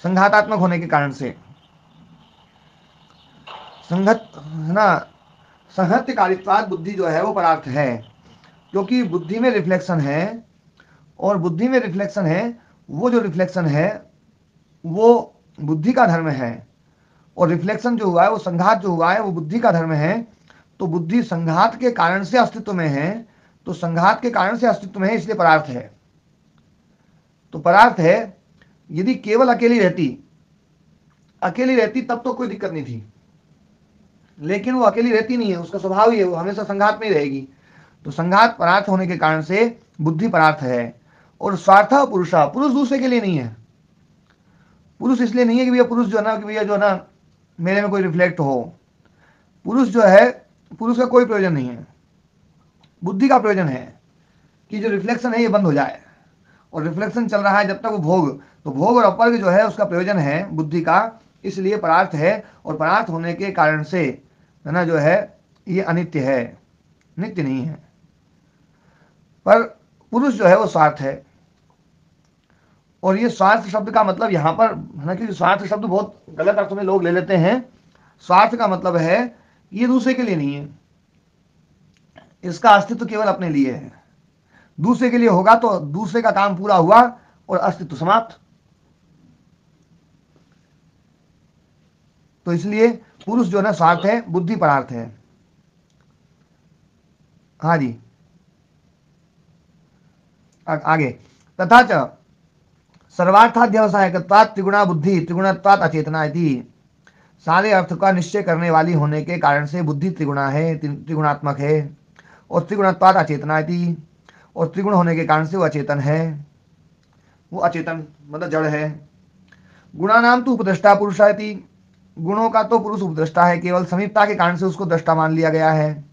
संघातात्मक होने के कारण से। संगत है ना, संहत्य कारित्वात् बुद्धि जो है वो परार्थ है, क्योंकि बुद्धि में रिफ्लेक्शन है, और बुद्धि में रिफ्लेक्शन है, वो जो रिफ्लेक्शन है वो बुद्धि का धर्म है, और रिफ्लेक्शन जो हुआ है, वो संघात जो हुआ है, वो बुद्धि का धर्म है। तो बुद्धि संघात के कारण से अस्तित्व में है, तो संघात के कारण से अस्तित्व में है, इसलिए परार्थ है। तो परार्थ है। यदि केवल अकेली रहती तब तो कोई दिक्कत नहीं थी, लेकिन वो अकेली रहती नहीं है, उसका स्वभाव ही है, वो हमेशा संघात में ही रहेगी। तो संघात परार्थ होने के कारण से बुद्धि परार्थ है। और स्वार्थ पुरुषा, पुरुष दूसरे के लिए नहीं है। पुरुष इसलिए नहीं है कि भैया पुरुष जो है ना, कि भैया जो है ना मेरे में कोई रिफ्लेक्ट हो। पुरुष जो है, पुरुष का कोई प्रयोजन नहीं है, बुद्धि का प्रयोजन है कि जो रिफ्लेक्शन है ये बंद हो जाए। और रिफ्लेक्शन चल रहा है जब तक वो भोग, तो भोग और अपवर्ग जो है उसका प्रयोजन है बुद्धि का, इसलिए परार्थ है। और परार्थ होने के कारण से है ना जो है ये अनित्य है, नित्य नहीं है। पर पुरुष जो है वो स्वार्थ है। और ये स्वार्थ शब्द का मतलब यहाँ पर है ना, क्योंकि स्वार्थ शब्द बहुत गलत अर्थों में लोग ले लेते हैं। स्वार्थ का मतलब है ये दूसरे के लिए नहीं है, इसका अस्तित्व केवल अपने लिए है। दूसरे के लिए होगा तो दूसरे का काम पूरा हुआ और अस्तित्व समाप्त। तो इसलिए पुरुष जो है ना स्वार्थ है, बुद्धि परार्थ है। हाँ जी, आगे। तथा च सर्वार्थाध्यवसायकत्वात् त्रिगुणा बुद्धि त्रिगुणत्वात् अचेतना इति। सारे अर्थ का निश्चय करने वाली होने के कारण से बुद्धि त्रिगुणा है, त्रिगुणात्मक है। और त्रिगुणत्वात् अचेतना इति, और त्रिगुण होने के कारण से वो अचेतन है, वो अचेतन मतलब जड़ है। गुणानाम तो उपद्रष्टा पुरुषा इति, गुणों का तो पुरुष उपद्रष्टा है, केवल समीपता के कारण से उसको दृष्टा मान लिया गया है,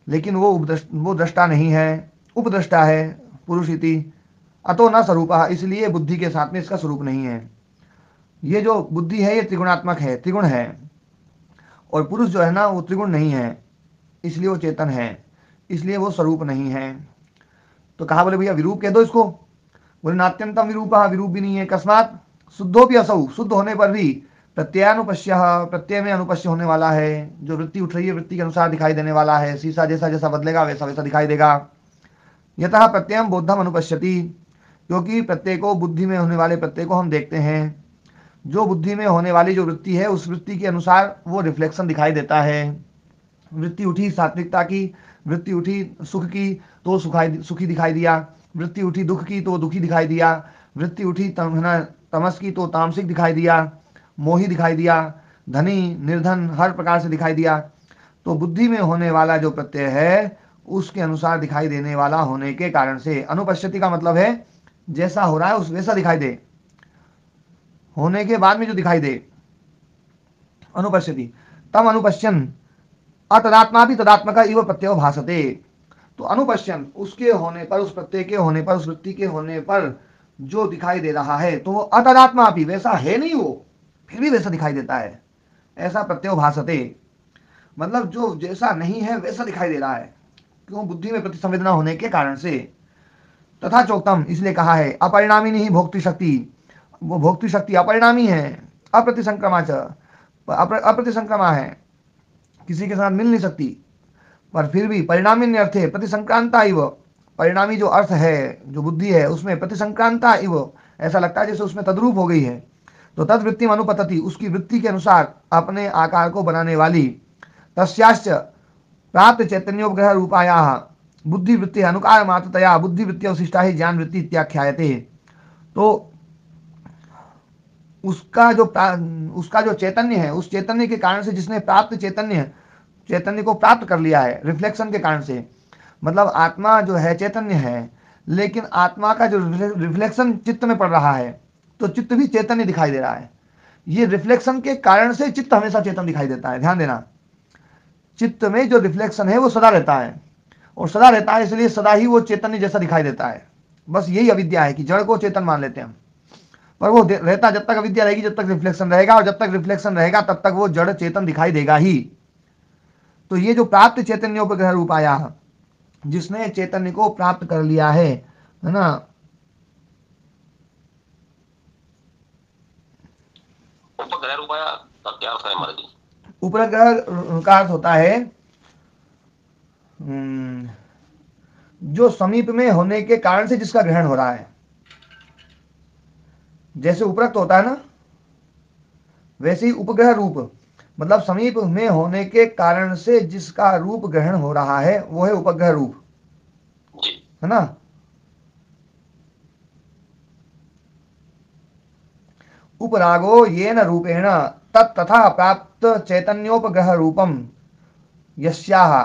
लेकिन वो दृष्टा नहीं है, उपद्रष्टा है पुरुष इति। अतो न स्वरूपः, इसलिए बुद्धि के साथ में इसका स्वरूप नहीं है। ये जो बुद्धि है ये त्रिगुणात्मक है, त्रिगुण है, और पुरुष जो है ना वो त्रिगुण नहीं है, इसलिए वो चेतन है, इसलिए वो स्वरूप नहीं है। तो कहा, बोले भैया विरूप कह दो इसको। बोले नात्यंतम विरूपः, विरूप भी नहीं है। अकस्मात शुद्धोपि असौ, शुद्ध होने पर भी प्रत्ययानुपश्य, प्रत्यय में अनुपश्य होने वाला है। जो वृत्ति उठ रही है वृत्ति के अनुसार दिखाई देने वाला है। शीशा जैसा जैसा बदलेगा वैसा वैसा दिखाई देगा। यतः प्रत्ययम बोद्धम अनुपश्यति, क्योंकि प्रत्यय को, बुद्धि में होने वाले प्रत्यय को हम देखते हैं। जो बुद्धि में होने वाली जो वृत्ति है उस वृत्ति के अनुसार वो रिफ्लेक्शन दिखाई देता है। वृत्ति उठी सात्विकता की, वृत्ति उठी सुख की तो सुखी दिखाई दिया, वृत्ति उठी दुख की तो दुखी दिखाई दिया, वृत्ति उठी तमस की तो तामसिक दिखाई दिया, मोही दिखाई दिया, धनी निर्धन हर प्रकार से दिखाई दिया। तो बुद्धि में होने वाला जो प्रत्यय है उसके अनुसार दिखाई देने वाला होने के कारण से, अनुपश्यति का मतलब है जैसा हो रहा है उस वैसा दिखाई दे, होने के बाद में जो दिखाई दे, अनुपश्यति। तम अनुपश्यन अतदात्मा भी तदात्मक इव प्रत्यय भासते। तो अनुपश्यन उसके होने पर, उस प्रत्यय के होने पर, उस वृत्ति के होने पर जो दिखाई दे रहा है तो वो अतदात्मा भी, वैसा है नहीं वो, फिर भी वैसा दिखाई देता है, ऐसा प्रत्यय भासते। मतलब जो जैसा नहीं है वैसा दिखाई दे रहा है, क्यों? बुद्धि में प्रतिसंवेदना होने के कारण से। तथा चोक्तम, इसलिए कहा है अपरिणामी नहीं भोक्तृ शक्ति, वो भोक्तृ शक्ति अपरिणामी है, अप्रतिसंक्रमा अप्रतिसंक्रमा है, किसी के साथ मिल नहीं सकती, पर फिर भी परिणामी अर्थ है प्रतिसंक्रांता इव, परिणामी जो अर्थ है जो बुद्धि है उसमें प्रतिसंक्रांता इव, ऐसा लगता है जैसे उसमें तद्रूप हो गई है। तो तद वृत्ति अनुपतति, उसकी वृत्ति के अनुसार अपने आकार को बनाने वाली, तस्याश्च प्राप्त चैतन्योपग्रह रूपाया बुद्धि वृत्ति अनुकार मात्रतया बुद्धि वृत्ति अवशिष्टा ही ज्ञान वृत्ति इत्याख्यायते। तो उसका जो चैतन्य है, उस चैतन्य के कारण से जिसने प्राप्त चैतन्य को प्राप्त कर लिया है रिफ्लेक्शन के कारण से, मतलब आत्मा जो है चैतन्य है, लेकिन आत्मा का जो रिफ्लेक्शन चित्त में पड़ रहा है तो चित्त भी चैतन्य दिखाई दे रहा है। ये रिफ्लेक्शन के कारण से चित्त हमेशा चेतन दिखाई देता है। ध्यान देना, चित्त में जो रिफ्लेक्शन है वो सदा रहता है, और सदा रहता है इसलिए सदा ही वो चैतन्य जैसा दिखाई देता है। बस यही अविद्या है कि जड़ को चेतन मान लेते हैं हम, पर वो रहता जब तक अविद्या रहेगी जब तक रिफ्लेक्शन रहेगा, और जब तक रिफ्लेक्शन रहेगा तब तक वो जड़ चेतन दिखाई देगा ही। तो ये जो प्राप्त चैतन्योपग्रह रूपाया, जिसने चैतन्य को प्राप्त कर लिया है ना, उपग्रह रूपाया का क्या अर्थ है हमारे जी? उपग्रह का अर्थ होता है जो समीप में होने के कारण से जिसका ग्रहण हो रहा है। जैसे उपरक्त होता है ना, वैसे ही उपग्रह रूप, मतलब समीप में होने के कारण से जिसका रूप ग्रहण हो रहा है वो है उपग्रह रूप, है ना। उपरागो येन रूपेण तथा प्राप्त चैतन्योपग्रह रूपम यस्याह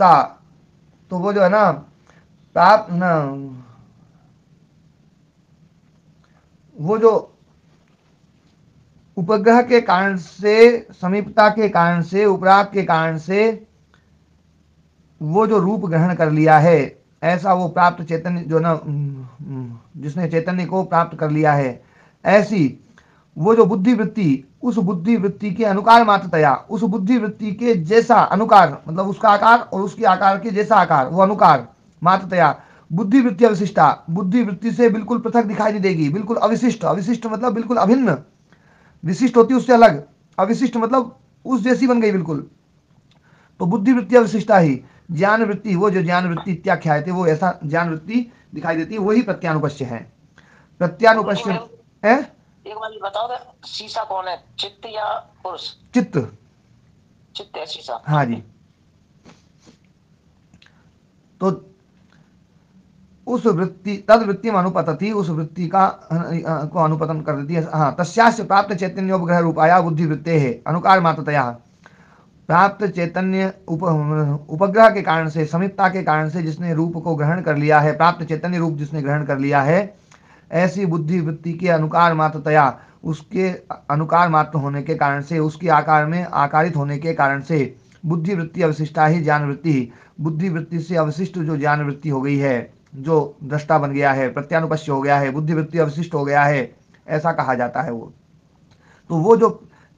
सा, तो वो जो है ना प्राप्त ना, वो जो उपग्रह के कारण से, समीपता के कारण से, उपराग के कारण से वो जो रूप ग्रहण कर लिया है, ऐसा वो प्राप्त चैतन्य जो ना, जिसने चैतन्य को प्राप्त कर लिया है, ऐसी वो जो बुद्धि वृत्ति, उस बुद्धि वृत्ति के अनुकार मात्रतया, उस बुद्धि वृत्ति के जैसा अनुकार, मतलब उसका आकार और उसके आकार के जैसा आकार, वो अनुकार मात्रतया बुद्धि वृत्ति अविशिष्टा, बुद्धि वृत्ति से बिल्कुल पृथक दिखाई नहीं देगी, बिल्कुल अविशिष्ट, अविशिष्ट मतलब बिल्कुल अभिन्न, विशिष्ट होती उससे अलग, अविशिष्ट मतलब उस जैसी बन गई बिल्कुल। तो बुद्धि वृत्ति अविशिष्टा ही ज्ञान वृत्ति, वो जो ज्ञान वृत्ति इत्याख्यायते, वो ऐसा ज्ञान वृत्ति दिखाई देती है, वही प्रत्यानुपश्य है। प्रत्यानुपश्य है। एक बार बताओ तो शीशा कौन है, चित्त या पुरुष? चित्त, चित्त है शीशा। हाँ जी। तो उस वृत्ति, तद वृत्ति में अनुपतति, उस वृत्ति का को अनुपतन कर देती है। हाँ, तस्यास्य प्राप्त चैतन्योपग्रह रूपाया बुद्धि वृत्ते है अनुकार मात्रतया, प्राप्त चैतन्य उपग्रह के कारण से, समीपता के कारण से जिसने रूप को ग्रहण कर लिया है, प्राप्त चैतन्य रूप जिसने ग्रहण कर लिया है, ऐसी बुद्धि वृत्ति के अनुकार मात्रतया, उसके अनुकार मात्र होने के कारण से, उसके आकार में आकारित होने के कारण से बुद्धि वृत्ति अवशिष्टा ही ज्ञान वृत्ति, बुद्धि वृत्ति से अवशिष्ट जो ज्ञान वृत्ति हो गई है, जो दृष्टा बन गया है, प्रत्यानुपश्य हो गया है, बुद्धि वृत्ति अवशिष्ट हो गया है, ऐसा कहा जाता है वो। तो वो जो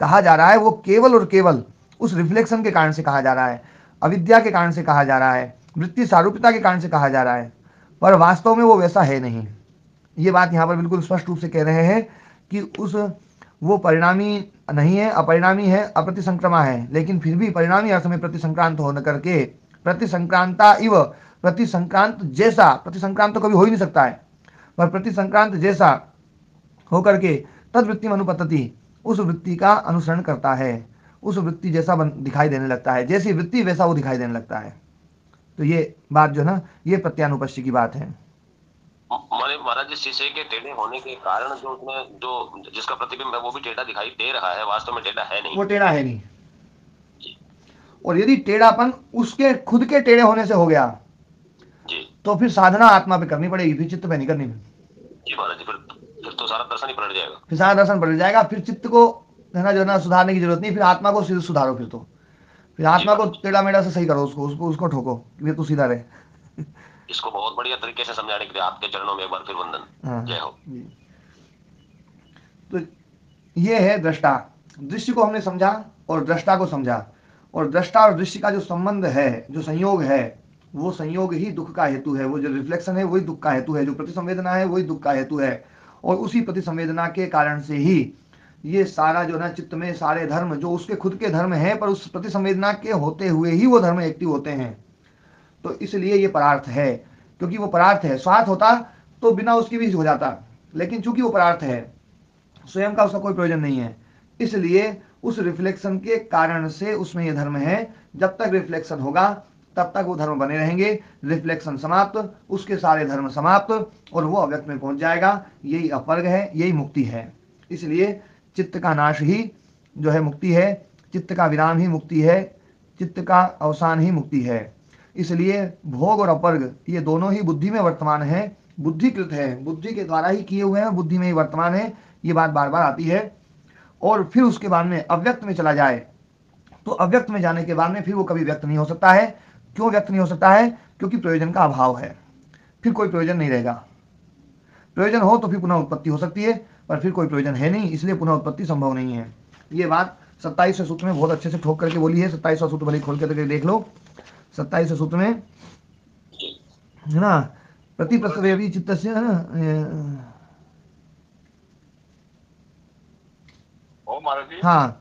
कहा जा रहा है वो केवल और केवल उस रिफ्लेक्शन के कारण से कहा जा रहा है, अविद्या के कारण से कहा जा रहा है, वृत्ति सारूप्यता के कारण से कहा जा रहा है, पर वास्तव में वो वैसा है नहीं। ये बात यहाँ पर बिल्कुल स्पष्ट रूप से कह रहे हैं कि वो परिणामी नहीं है, अपरिणामी है, अप्रतिसंक्रमा है, लेकिन फिर भी परिणामी अर्थ में प्रतिसंक्रांत होने करके प्रतिसंक्रांता इव, प्रतिसंक्रांत जैसा, प्रतिसंक्रांत तो कभी हो ही नहीं सकता है, पर प्रतिसंक्रांत जैसा होकर के तद वृत्ति अनुपतति, उस वृत्ति का अनुसरण करता है, उस वृत्ति जैसा दिखाई देने लगता है, जैसी वृत्ति वैसा वो दिखाई देने लगता है। तो ये बात जो है ना, ये प्रत्यानुपश्य की बात है। माने महाराज जी, शीशे के टेढ़े होने के कारण जो उसमें जो जिसका प्रतिबिंब है वो भी टेढ़ा दिखाई दे रहा है, वास्तव में टेढ़ा है नहीं। वो टेढ़ा है नहीं। और यदि टेढ़ापन उसके खुद के टेढ़े होने से हो गया जी, तो फिर साधना आत्मा पे करनी पड़ेगी, फिर चित्त पे नहीं करनी। जी महाराज जी, फिर तो सारा दर्शन ही पलट जाएगा। फिर सारा दर्शन पलट जाएगा, फिर चित्त को है ना जो है ना सुधारने की जरूरत नहीं, फिर आत्मा को सुधारो। फिर आत्मा को टेढ़ा मेढ़ा से सही करो, उसको ठोको कि तू सीधा रहे। इसको बहुत बढ़िया तरीके से समझाने के लिए आपके चरणों में एक बार फिर वंदन। हाँ, जय हो। तो ये है दृष्टा। दृश्य को हमने समझा और दृष्टा को समझा, और दृष्टा और दृश्य का जो संबंध है, जो संयोग है, वो संयोग ही दुख का हेतु है। वो जो रिफ्लेक्शन है वही दुख का हेतु है, जो प्रतिसंवेदना है वही दुख का हेतु है। और उसी प्रतिसंवेदना के कारण से ही ये सारा जो ना चित्त में सारे धर्म जो उसके खुद के धर्म हैं, पर उस प्रतिसंवेदना के होते हुए ही वो धर्म एक्टिव होते हैं। तो इसलिए ये परार्थ है, क्योंकि वो परार्थ है। स्वार्थ होता तो बिना उसकी भी हो जाता, लेकिन चूंकि वो परार्थ है, स्वयं का उसका कोई प्रयोजन नहीं है, इसलिए उस रिफ्लेक्शन के कारण से उसमें ये धर्म है। जब तक रिफ्लेक्शन होगा तब तक वो धर्म बने रहेंगे। रिफ्लेक्शन समाप्त, उसके सारे धर्म समाप्त, और वो अव्यक्त में पहुंच जाएगा। यही अपवर्ग है, यही मुक्ति है। इसलिए चित्त का नाश ही जो है मुक्ति है, चित्त का विराम ही मुक्ति है, चित्त का अवसान ही मुक्ति है। इसलिए भोग और अपवर्ग ये दोनों ही बुद्धि में वर्तमान है, बुद्धिकृत है, बुद्धि के द्वारा ही किए हुए हैं, बुद्धि में ही वर्तमान है। ये बात बार बार आती है। और फिर उसके बाद में अव्यक्त में चला जाए, तो अव्यक्त में जाने के बाद में फिर वो कभी व्यक्त नहीं हो सकता है। क्यों व्यक्त नहीं हो सकता है? क्योंकि प्रयोजन का अभाव है, फिर कोई प्रयोजन नहीं रहेगा। प्रयोजन हो तो फिर पुनः उत्पत्ति हो सकती है, पर फिर कोई प्रयोजन है नहीं, इसलिए पुनः उत्पत्ति संभव नहीं है। ये बात 27वें सूत्र में बहुत अच्छे से ठोक करके बोली है। 27वां सूत्र भले खोल करके देख लो। 27वें सूत्र में है ना, प्रति प्रसवेवी चित्त से है ना, ओ महाराज जी। हाँ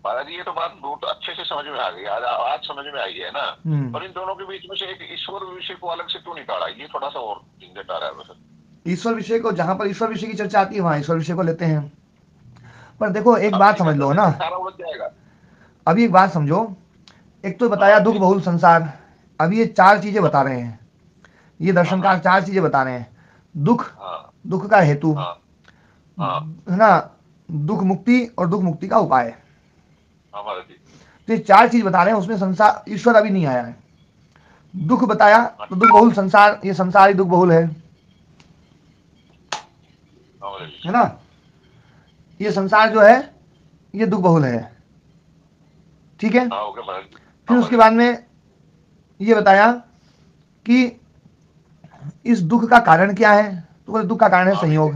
महाराज जी, ये तो बात बहुत अच्छे से समझ में आ गई, आज समझ में आई है ना। और इन दोनों के बीच में से एक ईश्वर विषय को अलग से क्यों निकाला, ये थोड़ा सा और झंझट आ रहा है बस। ईश्वर विषय को, जहां पर ईश्वर विषय की चर्चा आती है वहां ईश्वर विषय को लेते हैं। पर देखो एक बात समझ लो ना, सारा उलझ जाएगा। अभी एक बात समझो। एक तो बताया दुख बहुल संसार, अभी ये चार चीजें बता रहे हैं, ये दर्शनकार चार चीजें बता रहे हैं। दुख, दुख का हेतु है ना, दुख मुक्ति और दुख मुक्ति का उपाय। तो ये चार चीज बता रहे हैं, उसमें संसार ईश्वर अभी नहीं आया है। दुख बताया तो दुख बहुल संसार, ये संसार ही दुख बहुल है ना। ये संसार जो है ये दुख बहुल है, ठीक है। फिर उसके बाद में ये बताया कि इस दुख का कारण क्या है, तो बोले दुख का कारण है संयोग,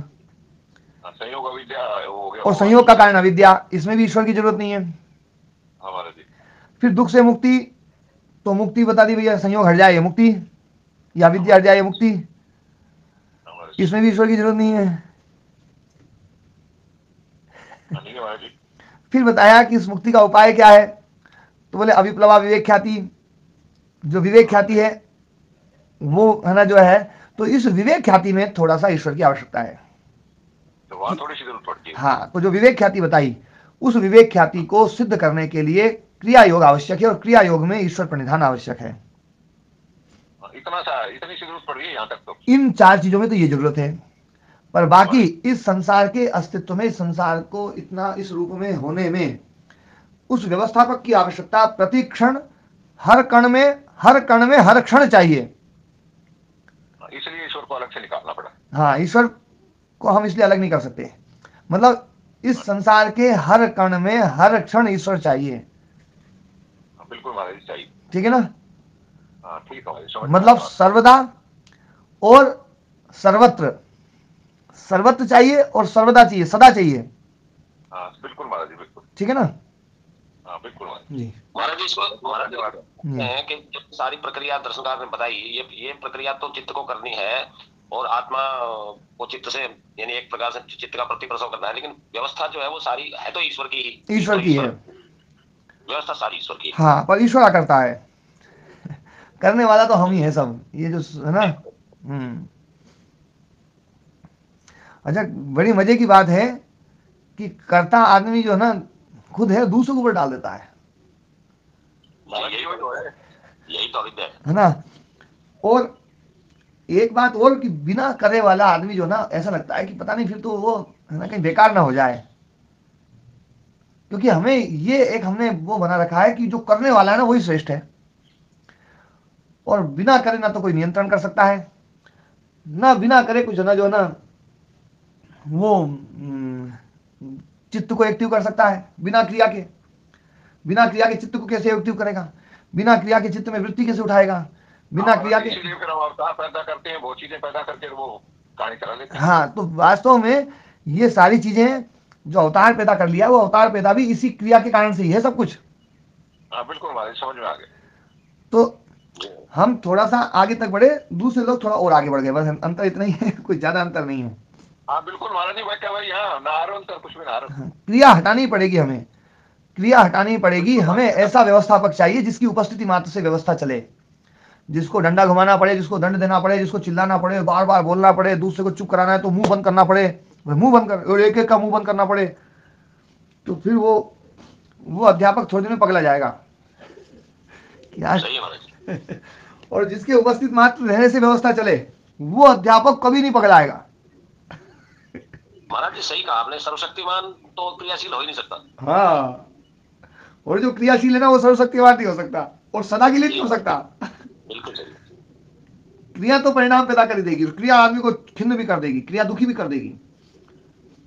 संयोग अविद्या हो गया, और संयोग का कारण अविद्या, इसमें भी ईश्वर की जरूरत नहीं है। फिर दुख से मुक्ति, तो मुक्ति बता दी भैया, संयोग हट जाए मुक्ति, या विद्या हट जाए मुक्ति, इसमें भी ईश्वर की जरूरत नहीं है। फिर बताया कि इस मुक्ति का उपाय क्या है, तो बोले अविप्लवा विवेक ख्याति, जो विवेक ख्याति है वो है ना जो है, तो इस विवेक ख्याति में थोड़ा सा ईश्वर की आवश्यकता है, तो वहां थोड़ी सी जरूरत पड़ती है। हाँ, तो जो विवेक ख्याति बताई, उस विवेक ख्याति को सिद्ध करने के लिए क्रिया योग आवश्यक है, और क्रिया योग में ईश्वर प्रणिधान आवश्यक है। इतनी सी जरूरत पड़ गई यहाँ तक तो। इन चार चीजों में तो ये जरूरत है, पर बाकी इस संसार के अस्तित्व में, इस संसार को इतना इस रूप में होने में उस व्यवस्थापक की आवश्यकता प्रति क्षण, हर कण में, हर कण में, हर क्षण चाहिए। इसलिए ईश्वर को अलग से निकालना पड़ा। हाँ, ईश्वर को हम इसलिए अलग नहीं कर सकते, मतलब इस संसार के हर कण में हर क्षण ईश्वर चाहिए। बिल्कुल महाराज चाहिए, ठीक है ना। ठीक है, मतलब सर्वदा और सर्वत्र, सर्वत्र चाहिए और सर्वदा चाहिए, सदा चाहिए। बिल्कुल महाराज जी, बिल्कुल, ठीक है ना। बिल्कुल जी महाराज जी, इसको महाराज जी है कि जब सारी प्रक्रिया दर्शनकार ने बताई, ये प्रक्रिया तो चित्त को करनी है, और आत्मा को चित्त से, यानी एक प्रकार से चित्त का प्रतिप्रसव करना है, लेकिन व्यवस्था जो है वो सारी है तो ईश्वर की ही, ईश्वर की है, व्यवस्था सारी ईश्वर की। हाँ, पर ईश्वर करता है, करने वाला तो हम ही है सब, ये जो है ना। अच्छा, बड़ी मजे की बात है कि कर्ता आदमी जो है ना खुद है, दूसरों के ऊपर डाल देता यही तो अविद्या है ना। और एक बात और कि बिना करे वाला आदमी जो ना ऐसा लगता है कि पता नहीं फिर तो वो है ना कहीं बेकार ना हो जाए, क्योंकि हमें ये एक हमने वो बना रखा है कि जो करने वाला है ना वही श्रेष्ठ है, और बिना करे ना तो कोई नियंत्रण कर सकता है, ना बिना करे कुछ ना जो ना वो चित्त को एक्टिव कर सकता है बिना क्रिया के। बिना क्रिया के चित्त को कैसे एक्टिव करेगा, बिना क्रिया के चित्त में वृत्ति कैसे उठाएगा, बिना क्रिया के। इसीलिए फिर हम अवतार पैदा करते हैं, वो चीजें पैदा करके वो कहानी चला लेते हैं। हाँ, तो वास्तव में ये सारी चीजें जो अवतार पैदा कर लिया वो अवतार पैदा भी इसी क्रिया के कारण से ही है सब कुछ। हाँ बिल्कुल महाराज, समझ में आ गए। तो हम थोड़ा सा आगे तक बढ़े, दूसरे लोग थोड़ा और आगे बढ़ गए, बस अंतर इतना ही है, कोई ज्यादा अंतर नहीं है। हाँ बिल्कुल महाराज जी, मैं क्या भाई, हाँ ना आरो अंतर कुछ भी ना आरो। क्रिया हटानी पड़ेगी हमें, क्रिया हटानी पड़ेगी हमें। ऐसा व्यवस्थापक चाहिए जिसकी उपस्थिति मात्र से व्यवस्था चले, जिसको डंडा घुमाना पड़े, जिसको दंड देना पड़े, जिसको चिल्लाना पड़े, बार बार बोलना पड़े, दूसरे को चुप कराना है तो मुंह बंद करना पड़े, मुंह बंद कर, और एक एक का मुंह बंद करना पड़े, तो फिर वो अध्यापक थोड़ी देर में पगला जाएगा क्या। सही है महाराज। और जिसके उपस्थित मात्र रहने से व्यवस्था चले वो अध्यापक कभी नहीं पगलाएगा। महाराज जी सही कहा आपने, सर्वशक्तिमान तो क्रियाशील हो ही नहीं सकता। हाँ, और जो क्रियाशील है ना वो सर्वशक्तिवान नहीं हो सकता, और सदा के लिए नहीं हो सकता। बिल्कुल सही। क्रिया तो परिणाम पैदा कर देगी, क्रिया आदमी को खिन्न भी कर देगी, क्रिया दुखी भी कर देगी।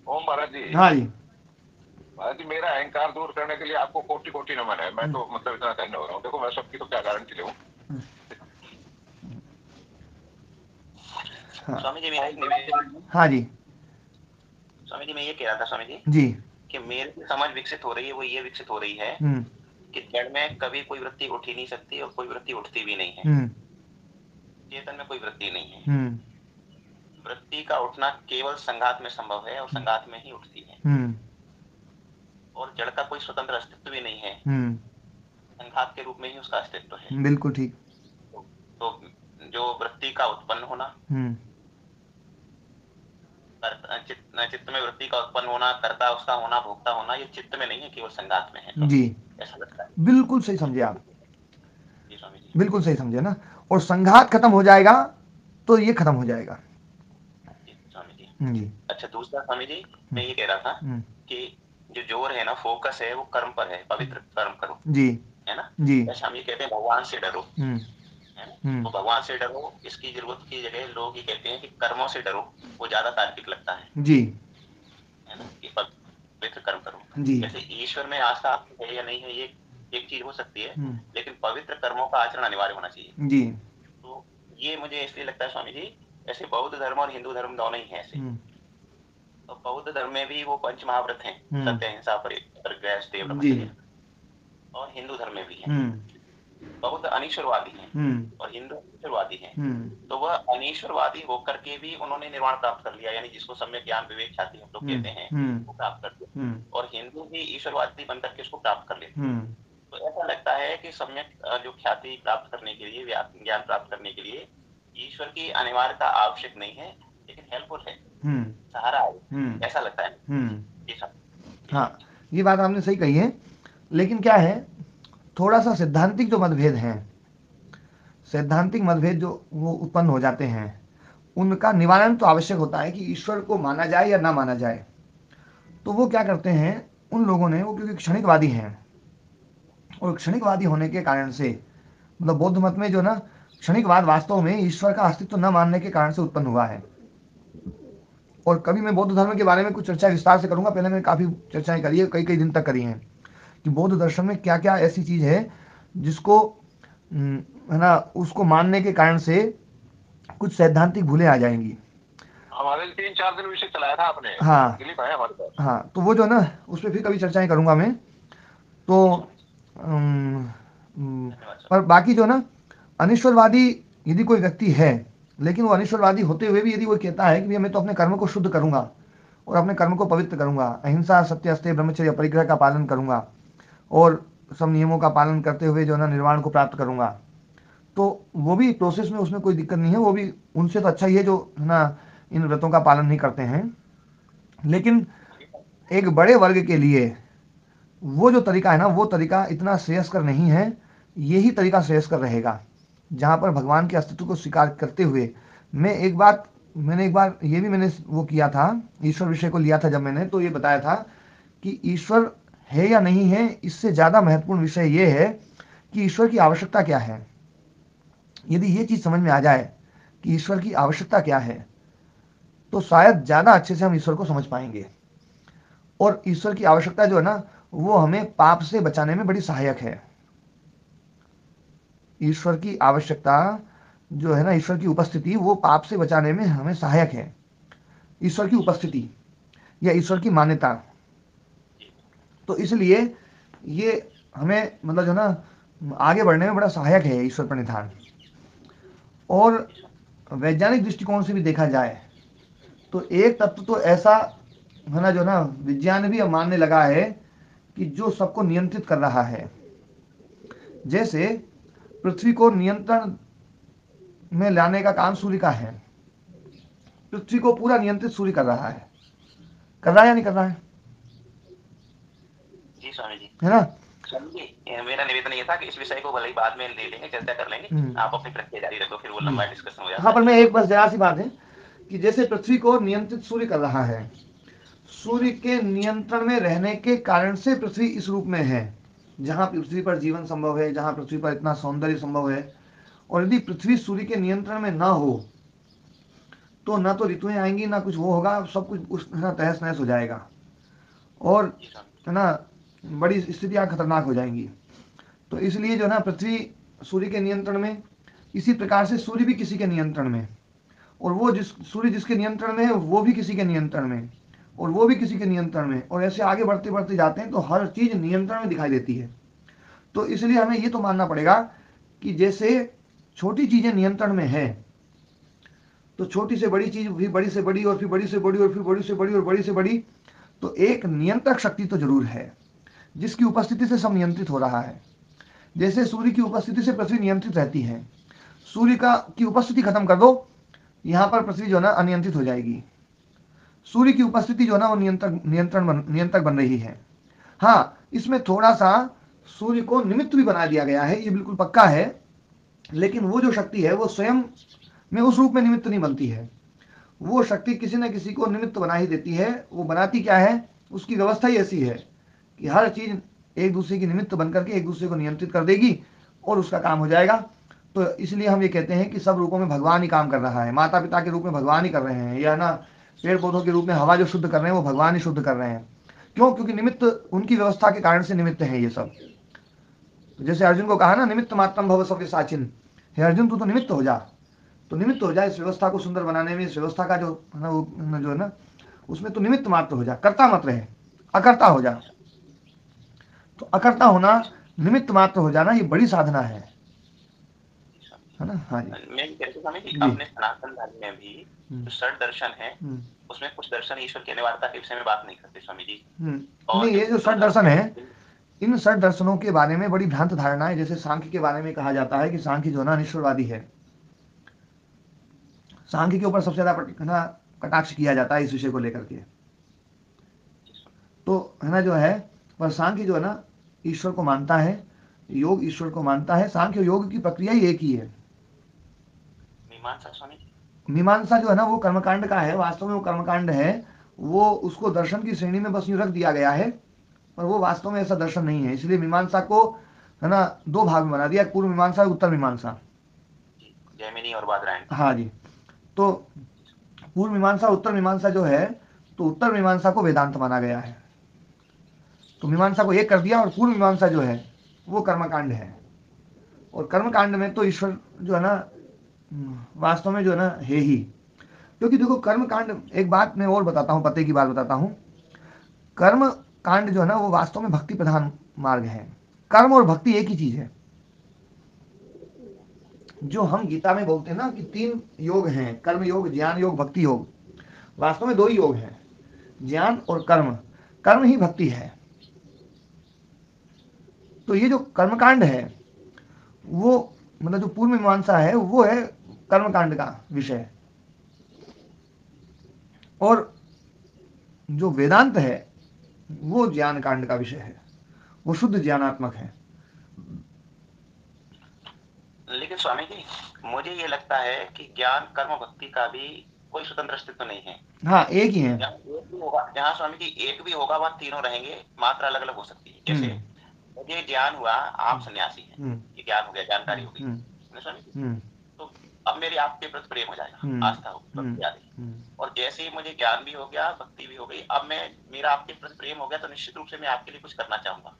ओम महाराज जी। हाँ जी। महाराज जी, मेरा अहंकार दूर करने के लिए आपको कोटि कोटि नमन है। मैं तो मतलब इतना धन्य हो रहा हूँ। देखो मैं सबकी तो क्या गारंटी लूँ। स्वामी जी मेरा एक निवेदन। हाँ जी। स्वामी जी मैं ये कह रहा था स्वामी जी जी कि मेरे समझ विकसित हो रही है, वो ये विकसित हो रही है कि जड़ में कभी कोई वृत्ति उठ ही नहीं सकती और कोई वृत्ति उठती भी नहीं है। चेतन में कोई वृत्ति नहीं है। वृत्ति का उठना केवल संघात में संभव है और संघात में ही उठती है। और जड़ का कोई स्वतंत्र अस्तित्व भी नहीं है, संघात के रूप में ही उसका अस्तित्व है। बिल्कुल ठीक। तो जो वृत्ति का उत्पन्न होना, चित्त में वृत्ति का उत्पन्न होना, कर्ता उसका होना, भोक्ता होना, ये चित्त में नहीं है, केवल संघात में है। जी ऐसा लगता है। बिल्कुल सही समझे आप। जी स्वामी जी बिल्कुल सही समझे ना। और संघात खत्म हो जाएगा तो ये खत्म हो जाएगा। स्वामी जी जी। अच्छा, दूसरा स्वामी जी मैं ये कह रहा था कि जो जोर है ना, फोकस है, वो कर्म पर है। पवित्र कर्म करो जी, है ना जी। जैसे हम ये कहते हैं भगवान से डरो, है ना। तो भगवान से डरो, इसकी जरूरत की जगह लोग ये कहते हैं कि कर्मों से डरो, वो ज्यादा तार्किक लगता है। जी, है ना, कि पवित्र कर्म करो। जी। जैसे ईश्वर में आस्था है या नहीं है, ये एक चीज हो सकती है, लेकिन पवित्र कर्मों का आचरण अनिवार्य होना चाहिए। जी। तो ये मुझे इसलिए लगता है स्वामी जी, ऐसे बौद्ध धर्म और हिंदू धर्म दोनों ही है ऐसे। तो बौद्ध धर्म में भी वो पंच महाव्रत हैं, सत्य, अहिंसा, परिग्रह, स्तेय, ब्रह्मचर्य। और हिंदू धर्म में भी है। बौद्ध अनीश्वरवादी हैं और हिंदू ईश्वरवादी हैं। तो वह अनीश्वरवादी होकर के भी उन्होंने निर्वाण प्राप्त कर लिया, यानी जिसको सम्यक ज्ञान विवेक ख्याति हम लोग कहते हैं, वो प्राप्त कर लिया। और हिंदू भी ईश्वरवादी बनकर के उसको प्राप्त कर लेते हैं। तो ऐसा लगता है कि सम्यक जो ख्याति प्राप्त करने के लिए, ज्ञान प्राप्त करने के लिए ईश्वर की अनिवार्यता आवश्यक नहीं है, लेकिन हेल्पफुल है, सहारा है, ऐसा लगता है। हाँ, ये बात आपने सही कही है, लेकिन क्या है, थोड़ा सा सैद्धांतिक जो मतभेद हैं, सैद्धांतिक मतभेद जो वो उत्पन्न हो जाते हैं, उनका निवारण तो आवश्यक होता है कि ईश्वर को माना जाए या ना माना जाए। तो वो क्या करते हैं उन लोगों ने, वो क्योंकि क्षणिकवादी हैं, और क्षणिकवादी होने के कारण से, मतलब बौद्ध मत में जो ना क्षणिकवाद वास्तव में ईश्वर का अस्तित्व न मानने के कारण से उत्पन्न हुआ है। और कभी मैं बौद्ध धर्म के बारे में कुछ चर्चा विस्तार से करूंगा, पहले मैंने काफ़ी चर्चाएं करी है, कई कई दिन तक करी हैं, कि बौद्ध दर्शन में क्या क्या ऐसी चीज़ है जिसको है ना, उसको मानने के कारण से कुछ सैद्धांतिक भूलें आ जाएंगी। हमारे 3-4 दिन विषय चलाया था आपने। हाँ दिलीप है हमारे पास। हाँ, तो वो जो ना उस पर फिर कभी चर्चाएं करूंगा मैं। तो पर बाकी जो ना अनिश्वरवादी यदि कोई व्यक्ति है, लेकिन वो अनिश्वरवादी होते हुए भी यदि वो कहता है कि भैया मैं तो अपने कर्म को शुद्ध करूंगा और अपने कर्म को पवित्र करूंगा, अहिंसा, सत्य, अस्तेय, ब्रह्मचर्य, परिग्रह का पालन करूंगा और सब नियमों का पालन करते हुए जो है ना निर्वाण को प्राप्त करूंगा, तो वो भी प्रोसेस में, उसमें कोई दिक्कत नहीं है। वो भी उनसे तो अच्छा ही है जो है ना इन व्रतों का पालन नहीं करते हैं। लेकिन एक बड़े वर्ग के लिए वो जो तरीका है ना, वो तरीका इतना श्रेयस्कर नहीं है। यही तरीका श्रेयस्कर रहेगा जहाँ पर भगवान के अस्तित्व को स्वीकार करते हुए। मैंने एक बार ये भी मैंने वो किया था, ईश्वर विषय को लिया था जब मैंने, तो ये बताया था कि ईश्वर है या नहीं है, इससे ज़्यादा महत्वपूर्ण विषय ये है कि ईश्वर की आवश्यकता क्या है। यदि ये चीज़ समझ में आ जाए कि ईश्वर की आवश्यकता क्या है, तो शायद ज़्यादा अच्छे से हम ईश्वर को समझ पाएंगे। और ईश्वर की आवश्यकता जो है ना, वो हमें पाप से बचाने में बड़ी सहायक है। ईश्वर की आवश्यकता जो है ना, ईश्वर की उपस्थिति, वो पाप से बचाने में हमें सहायक है। ईश्वर की उपस्थिति या ईश्वर की मान्यता। तो इसलिए ये हमें मतलब जो ना आगे बढ़ने में बड़ा सहायक है ईश्वर प्रणिधान। और वैज्ञानिक दृष्टिकोण से भी देखा जाए तो एक तत्व तो ऐसा है ना, जो ना विज्ञान भी अब मानने लगा है कि जो सबको नियंत्रित कर रहा है। जैसे पृथ्वी को नियंत्रण में लाने का काम सूर्य का है। पृथ्वी को पूरा नियंत्रित सूर्य कर रहा है। कर रहा है या नहीं कर रहा है? जी स्वामी जी, है ना। स्वामी जी, मेरा निवेदन ये था कि इस विषय को भले ही बाद में ले लेंगे, चर्चा कर लेंगे, आप अपनी प्रक्रिया जारी रखो, फिर वो लंबा डिस्कशन हो जाता हाँ, है। पर मैं एक बस जरा सी बात है कि जैसे पृथ्वी को नियंत्रित सूर्य कर रहा है, सूर्य के नियंत्रण में रहने के कारण से पृथ्वी इस रूप में है जहाँ पृथ्वी पर जीवन संभव है, जहाँ पृथ्वी पर इतना सौंदर्य संभव है। और यदि पृथ्वी सूर्य के नियंत्रण में ना हो तो ना तो ऋतुएं आएंगी, ना कुछ वो होगा, सब कुछ उस ना तहस नहस हो जाएगा। और है ना, बड़ी स्थितियाँ खतरनाक हो जाएंगी। तो इसलिए जो ना पृथ्वी सूर्य के नियंत्रण में, इसी प्रकार से सूर्य भी किसी के नियंत्रण में, और वो सूर्य जिसके नियंत्रण में है वो भी किसी के नियंत्रण में, और वो भी किसी के नियंत्रण में, और ऐसे आगे बढ़ते बढ़ते जाते हैं तो हर चीज नियंत्रण में दिखाई देती है। तो इसलिए हमें ये तो मानना पड़ेगा कि जैसे छोटी चीजें नियंत्रण में है, तो छोटी से बड़ी चीज भी बड़ी से बड़ी, और फिर बड़ी से बड़ी, और फिर बड़ी से बड़ी, और बड़ी से बड़ी, तो एक नियंत्रक शक्ति तो जरूर है जिसकी उपस्थिति से सब नियंत्रित हो रहा है। जैसे सूर्य की उपस्थिति से पृथ्वी नियंत्रित रहती है, सूर्य की उपस्थिति खत्म कर दो, यहाँ पर पृथ्वी जो है ना अनियंत्रित हो जाएगी। सूर्य की उपस्थिति जो है ना वो नियंत्रक बन रही है। हाँ, इसमें थोड़ा सा सूर्य को निमित्त भी बना दिया गया है, ये बिल्कुल पक्का है। लेकिन वो जो शक्ति है वो स्वयं में उस रूप में निमित्त नहीं बनती है। वो शक्ति किसी न किसी को निमित्त बना ही देती है। वो बनाती क्या है, उसकी व्यवस्था ही ऐसी है कि हर चीज एक दूसरे की निमित्त बन करके एक दूसरे को नियंत्रित कर देगी और उसका काम हो जाएगा। तो इसलिए हम ये कहते हैं कि सब रूपों में भगवान ही काम कर रहा है। माता पिता के रूप में भगवान ही कर रहे हैं, या ना पेड़ पौधों के रूप में हवा जो शुद्ध कर रहे हैं वो भगवान ही शुद्ध कर रहे हैं। क्यों? क्योंकि निमित्त उनकी व्यवस्था के कारण से निमित्त है ये सब। तो जैसे अर्जुन को कहा ना, निमित्त मात्रम भव सव्य साचिन, हे अर्जुन तू तो निमित्त हो जा, तो निमित्त हो जा इस व्यवस्था को सुंदर बनाने में। इस व्यवस्था का जो है ना, वो जो है ना, उसमें तो निमित्त मात्र हो जा, कर्ता मत रहे, अकर्ता हो जा। तो अकर्ता होना, निमित्त मात्र हो जाना, ये बड़ी साधना है ना। हाँ जी, मैं कहते स्वामी जी, जी। अपने सनातन धर्म में भी जो षड दर्शन है, उसमें कुछ दर्शन ईश्वर की अनिवार्यता के विषय में बात नहीं करते स्वामी जी। नहीं, ये जो षड दर्शन है, इन षड दर्शनों के बारे में बड़ी भ्रांत धारणा है। जैसे सांख्य के बारे में कहा जाता है कि सांख्य जो है ना अनिश्वरवादी है। सांख्य के ऊपर सबसे ज्यादा कटाक्ष किया जाता है इस विषय को लेकर के। तो है ना जो है, पर सांख्य जो है ना ईश्वर को मानता है, योग ईश्वर को मानता है। सांख्य योग की प्रक्रिया ही एक ही है। मीमांसा स्वामी जी, मीमांसा जो है ना वो कर्मकांड का है, वास्तव में वो कर्मकांड है। वो उसको दर्शन की श्रेणी में बस यूं रख दिया गया है, पर वो वास्तव में ऐसा दर्शन नहीं है। इसलिए मीमांसा को है ना दो भाग में बना दिया, पूर्व मीमांसा और उत्तर मीमांसा। जैमिनी और बादरायण। हाँ जी। तो पूर्व मीमांसा उत्तर मीमांसा जो है, तो उत्तर मीमांसा को वेदांत माना गया है। तो मीमांसा को एक कर दिया, और पूर्व मीमांसा जो है वो कर्मकांड है। और कर्मकांड में तो ईश्वर जो है ना वास्तव में जो है ना है ही। क्योंकि देखो कर्मकांड, एक बात मैं और बताता हूँ, पते की बात बताता हूँ। कर्म कांड जो है ना वो वास्तव में भक्ति प्रधान मार्ग है। कर्म और भक्ति एक ही चीज है। जो हम गीता में बोलते हैं ना कि 3 योग हैं, कर्म योग, ज्ञान योग, भक्ति योग, वास्तव में 2 ही योग हैं, ज्ञान और कर्म। कर्म ही भक्ति है। तो ये जो कर्मकांड है वो मतलब जो पूर्व मीमांसा है वो है कर्मकांड का विषय। और जो वेदांत है वो ज्ञान कांड का विषय है, वो शुद्ध ज्ञानात्मक है। लेकिन स्वामी जी, मुझे ये लगता है कि ज्ञान कर्म भक्ति का भी कोई स्वतंत्र अस्तित्व नहीं है। हाँ, एक ही है। जहाँ एक भी होगा, जहाँ स्वामी जी एक भी होगा वह तीनों रहेंगे, मात्रा अलग अलग हो सकती है। जैसे मुझे ज्ञान हुआ, आप सन्यासी हैं, ये ज्ञान हो गया, जानकारी हो गई, है स्वामी जी। तो अब मेरी आपके प्रति प्रेम हो जाएगा, आस्था होगी, भक्ति आ गई। और जैसे ही मुझे ज्ञान भी हो गया, भक्ति भी हो गई, अब मैं मेरा आपके प्रति प्रेम हो गया, तो निश्चित रूप से मैं आपके लिए कुछ करना चाहूंगा,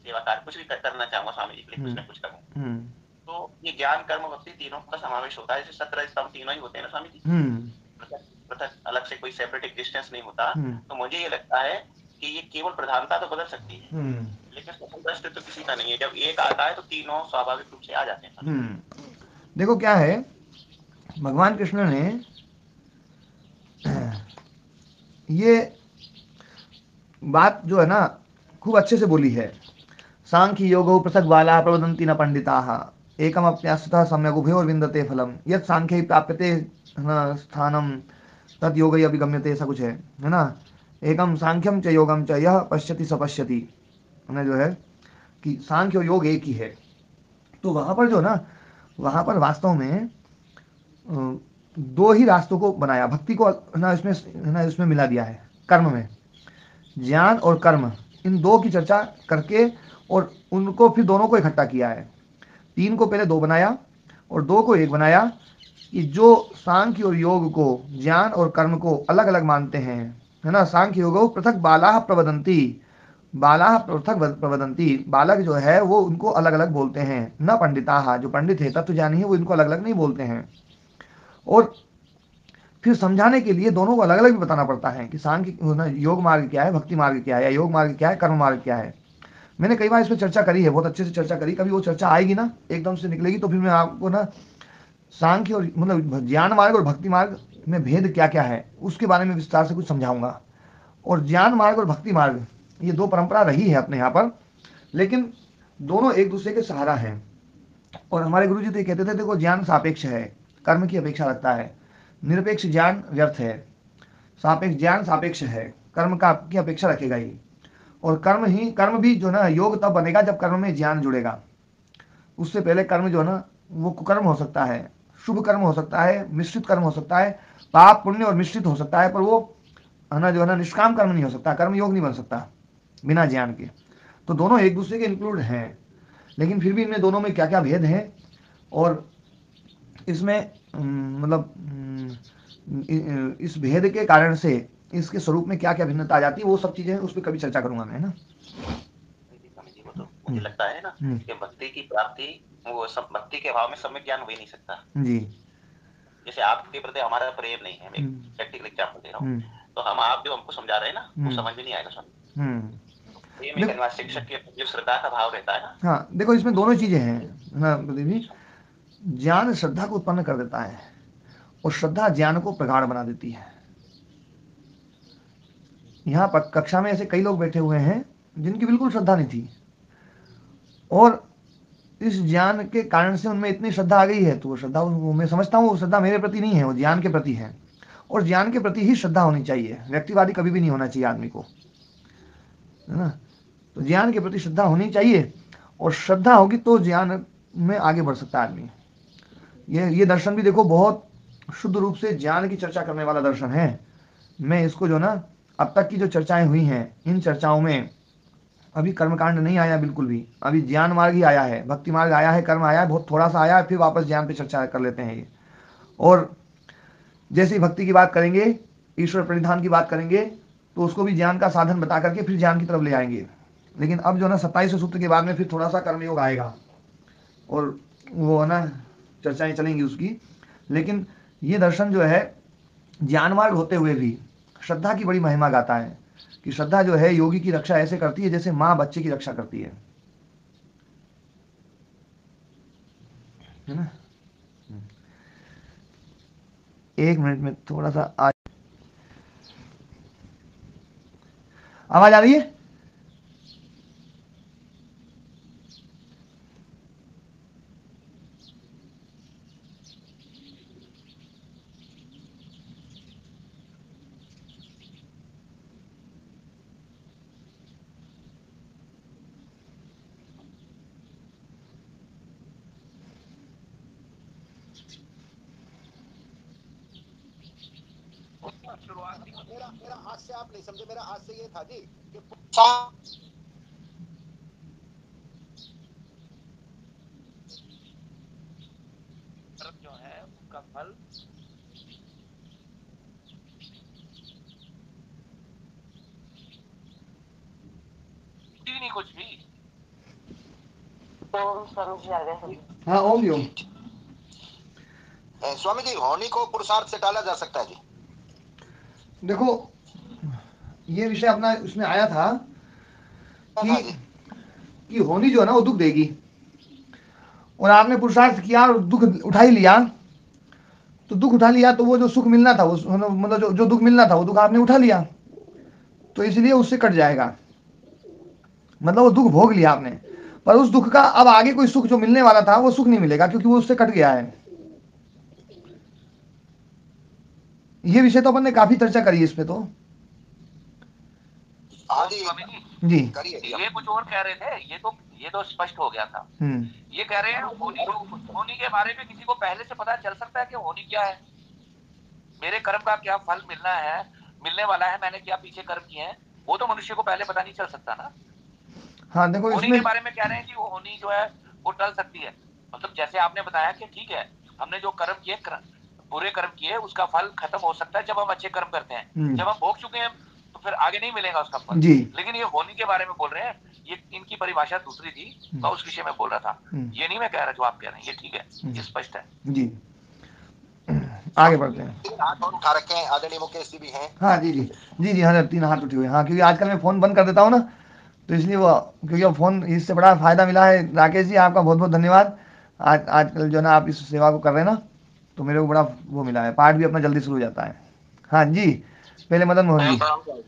सेवा कार्य कुछ भी करना चाहूंगा, स्वामी जी के लिए कुछ ना कुछ करूंगा। तो ये ज्ञान कर्म भक्ति तीनों का समावेश होता है। जैसे 17 स्तंभ तीनों ही होते हैं ना स्वामी जी, पृथक अलग से कोई सेपरेट एग्जिस्टेंस नहीं होता। तो मुझे ये लगता है कि ये केवल प्रधानता तो बदल सकती है, लेकिन स्वतंत्र अस्तित्व तो किसी का नहीं है। जब एक आता है तो तीनों स्वाभाविक रूप से आ जाते हैं। देखो क्या है, भगवान कृष्ण ने ये बात जो है ना खूब अच्छे से बोली है। सांख्य योगो पृथक बाला प्रवदन्ति न पंडिताः एकम अप्यास्तः सम्यक उभयोर विन्दते फलम यत् सांख्य प्राप्यते स्थानम तद योग अभिगम्यते, ऐसा कुछ है ना। एकम सांख्यम च योगम च यह पश्यति स पश्यति, जो है कि सांख्य और योग एक ही है। तो वहां पर जो ना, वहां पर वास्तव में दो ही रास्तों को बनाया, भक्ति को ना इसमें मिला दिया है। कर्म में ज्ञान और कर्म, इन दो की चर्चा करके और उनको फिर दोनों को इकट्ठा किया है। तीन को पहले दो बनाया और दो को एक बनाया, कि जो सांख्य और योग को, ज्ञान और कर्म को अलग अलग मानते हैं, है ना। सांख्य योग पृथक बाला प्रवदंती, बाला पृथक प्रवदंती, बालक जो है वो उनको अलग अलग बोलते हैं। न पंडिता, जो पंडित है तत्व ज्ञानी है वो इनको अलग अलग नहीं बोलते हैं। और फिर समझाने के लिए दोनों को अलग अलग भी बताना पड़ता है कि सांख्य योग मार्ग क्या है, भक्ति मार्ग क्या है, या योग मार्ग क्या है, कर्म मार्ग क्या है। मैंने कई बार इस पर चर्चा करी है, बहुत अच्छे से चर्चा करी। कभी वो चर्चा आएगी ना, एकदम से निकलेगी, तो फिर मैं आपको ना सांख्य और मतलब ज्ञान मार्ग और भक्ति मार्ग में भेद क्या क्या है उसके बारे में विस्तार से कुछ समझाऊंगा। और ज्ञान मार्ग और भक्ति मार्ग, ये दो परंपरा रही है अपने यहाँ पर, लेकिन दोनों एक दूसरे के सहारा हैं। और हमारे गुरु जी तो ये कहते थे, देखो ज्ञान सापेक्ष है, कर्म की अपेक्षा रखता है। निरपेक्ष ज्ञान व्यर्थ है, सापेक्ष ज्ञान सापेक्ष है, कर्म का की अपेक्षा रखेगा ही। और कर्म भी जो ना योग तब बनेगा जब कर्म में ज्ञान जुड़ेगा। उससे पहले कर्म जो है ना वो कुकर्म हो सकता है, शुभ कर्म हो सकता है, मिश्रित कर्म हो सकता है, पाप पुण्य और मिश्रित हो सकता है, पर वो है ना जो है ना निष्काम कर्म नहीं हो सकता, कर्म योग नहीं बन सकता बिना ज्ञान के। तो दोनों एक दूसरे के इंक्लूड हैं, लेकिन फिर भी इनमें दोनों में क्या क्या भेद है और इसमें इस भेद के कारण से इसके स्वरूप में क्या क्या भिन्नता आ जाती है, वो सब चीजें उस पर कभी चर्चा करूंगा मैं, है ना। वो तो मुझे लगता है ना कि भक्ति की प्राप्ति, वो सब भक्ति के अभाव में सम्यक ज्ञान हो ही नहीं सकता जी। जैसे आपके प्रति हमारा प्रेम नहीं है, मैं प्रैक्टिकल एग्जांपल दे रहा हूँ, तो हम आप जो हमको समझा रहे हैं ना वो समझ में नहीं आएगा स्वामी। शिक्षक के जो श्रद्धा का भाव रहता है ना। हाँ देखो, इसमें दोनों चीजें हैं ना प्रदीप जी। ज्ञान श्रद्धा को उत्पन्न कर देता है और श्रद्धा ज्ञान को प्रगाढ़ बना देती है। यहाँ पर कक्षा में ऐसे कई लोग बैठे हुए हैं जिनकी बिल्कुल श्रद्धा नहीं थी, और इस ज्ञान के कारण से उनमें इतनी श्रद्धा आ गई है, तो वो श्रद्धा, मैं समझता हूँ वो श्रद्धा मेरे प्रति नहीं है, वो ज्ञान के प्रति है। और ज्ञान के प्रति ही श्रद्धा होनी चाहिए, व्यक्तिवादी कभी भी नहीं होना चाहिए आदमी को, है ना। तो ज्ञान के प्रति श्रद्धा होनी चाहिए, और श्रद्धा होगी तो ज्ञान में आगे बढ़ सकता है आदमी। ये दर्शन भी देखो बहुत शुद्ध रूप से ज्ञान की चर्चा करने वाला दर्शन है। मैं इसको जो ना अब तक की जो चर्चाएं हुई हैं, इन चर्चाओं में अभी कर्मकांड नहीं आया बिल्कुल भी, अभी ज्ञान मार्ग ही आया है, भक्ति मार्ग आया है, कर्म आया है, बहुत थोड़ा सा आया है, फिर वापस ज्ञान पे चर्चा कर लेते हैं ये। और जैसे ही भक्ति की बात करेंगे, ईश्वर प्रणिधान की बात करेंगे, तो उसको भी ज्ञान का साधन बता करके फिर ज्ञान की तरफ ले आएंगे। लेकिन अब जो ना 27वें सूत्र के बाद में फिर थोड़ा सा कर्मयोग आएगा, और वो है ना चर्चाएं चलेंगी उसकी। लेकिन ये दर्शन जो है ज्ञान मार्ग होते हुए भी श्रद्धा की बड़ी महिमा गाता है, कि श्रद्धा जो है योगी की रक्षा ऐसे करती है जैसे माँ बच्चे की रक्षा करती है ना। 1 मिनट में थोड़ा सा आवाज आ रही है? मेरा आज से आप नहीं समझे, मेरा आज से ये था जी कि जो है उसका फल नहीं कुछ भी। हाँ ओम जी ओम। स्वामी जी होनी को पुरुषार्थ से टाला जा सकता है जी? देखो ये विषय अपना उसमें आया था कि होनी जो है ना वो दुख देगी, और आपने पुरुषार्थ किया और दुख उठा ही लिया, तो दुख उठा लिया तो वो जो सुख मिलना था, वो मतलब जो दुख मिलना था वो दुख आपने उठा लिया, तो इसलिए उससे कट जाएगा। मतलब वो दुख भोग लिया आपने, पर उस दुख का अब आगे कोई सुख जो मिलने वाला था वो सुख नहीं मिलेगा, क्योंकि वो उससे कट गया है। ये विषय तो अपन ने काफी चर्चा करी इस पे तो। हाँ जी जी ये कुछ और कह रहे थे, ये तो स्पष्ट हो गया था। ये कह रहे हैं होनी के बारे में किसी को पहले से पता चल सकता है कि होनी क्या है, मेरे कर्म का क्या फल मिलना है, मिलने वाला है, मैंने क्या पीछे कर्म किए हैं, वो तो मनुष्य को पहले पता नहीं चल सकता ना। हाँ देखो होनी के बारे में कह रहे हैं कि वो होनी जो है वो टल सकती है। मतलब जैसे आपने बताया कि ठीक है हमने जो कर्म किए, बुरे कर्म किए, उसका फल खत्म हो सकता है जब हम अच्छे कर्म करते हैं। जब हम भोग चुके हैं तो फिर आगे नहीं मिलेगा उसका फल। लेकिन ये होनी के बारे में बोल रहे हैं, ये इनकी परिभाषा दूसरी थी, मैं उस विषय में बोल रहा था। ये नहीं मैं कह रहा जो आप कह रहे हैं, ये ठीक है, ये स्पष्ट है जी। आगे बढ़ते हैं। 3 हाथ और उठा रखे हैं, आदरणीय मुकेश जी भी हैं। हाँ जी जी जी जी, हाँ 3 हाथ उठे हुए। हाँ क्योंकि आजकल मैं फोन बंद कर देता हूँ ना, तो इसलिए वो, क्योंकि अब फोन इससे बड़ा फायदा मिला है। राकेश जी आपका बहुत बहुत धन्यवाद। आजकल जो है ना आप इस सेवा को कर रहे हैं ना, तो मेरे को बड़ा वो मिला है, पाठ भी अपना जल्दी शुरू हो जाता है। हाँ जी, पहले मदन मोहन जी।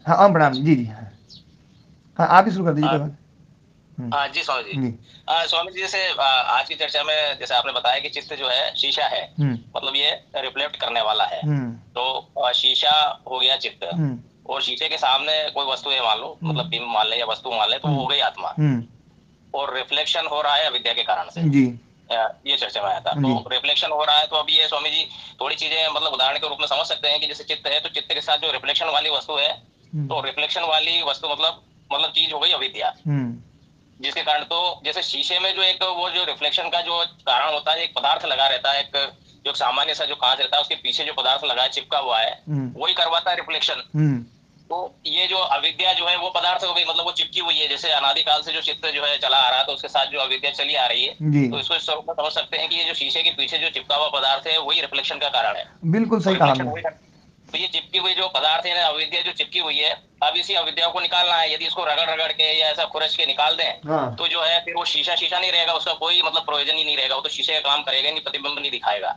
हाँ ओम प्रणाम जी जी। हाँ आप ही शुरू कर दीजिए। हाँ जी स्वामी जी। स्वामी जी जैसे आज की चर्चा में जैसे आपने बताया कि चित्त जो है शीशा है, मतलब ये रिफ्लेक्ट करने वाला है। तो शीशा हो गया चित्त, और शीशे के सामने कोई वस्तु है मान लो, मतलब बिंब मान ले या वस्तु मान ले, तो वो हो गई आत्मा, और रिफ्लेक्शन हो रहा है अविद्या के कारण से जी। ये चर्चा में आया था। तो रिफ्लेक्शन हो रहा है, तो अभी ये स्वामी जी थोड़ी चीजें मतलब उदाहरण के रूप में समझ सकते हैं कि जैसे चित्त है, तो चित्त के साथ जो रिफ्लेक्शन वाली वस्तु है, तो रिफ्लेक्शन वाली वस्तु मतलब चीज हो गई अविद्या, जिसके कारण तो जैसे शीशे में जो एक वो जो रिफ्लेक्शन का जो कारण होता है, एक पदार्थ लगा रहता है, एक जो सामान्य सा जो कांच रहता है उसके पीछे जो पदार्थ लगा है, चिपका हुआ है, वही करवाता है रिफ्लेक्शन। तो ये जो अविद्या जो है वो पदार्थ हो गई, मतलब वो चिपकी हुई है। जैसे अनादिकाल से जो चित्त जो है चला आ रहा है, तो उसके साथ जो अविद्या चली आ रही है, तो इसको इस स्वरूप में समझ सकते हैं कि ये जो शीशे के पीछे जो चिपका हुआ पदार्थ है वही रिफ्लेक्शन का कारण है। बिल्कुल सही कहा। तो ये चिपकी हुई जो पदार्थ है ना, अविद्या जो चिपकी हुई है, अब इसी अविद्या को निकालना है। यदि इसको रगड़ रगड़ के या ऐसा खुरच के निकाल दें, तो जो है फिर वो शीशा नहीं रहेगा, उसका कोई मतलब प्रयोजन ही नहीं रहेगा, वो तो शीशे का काम करेगा नहीं, प्रतिबिंब नहीं दिखाएगा।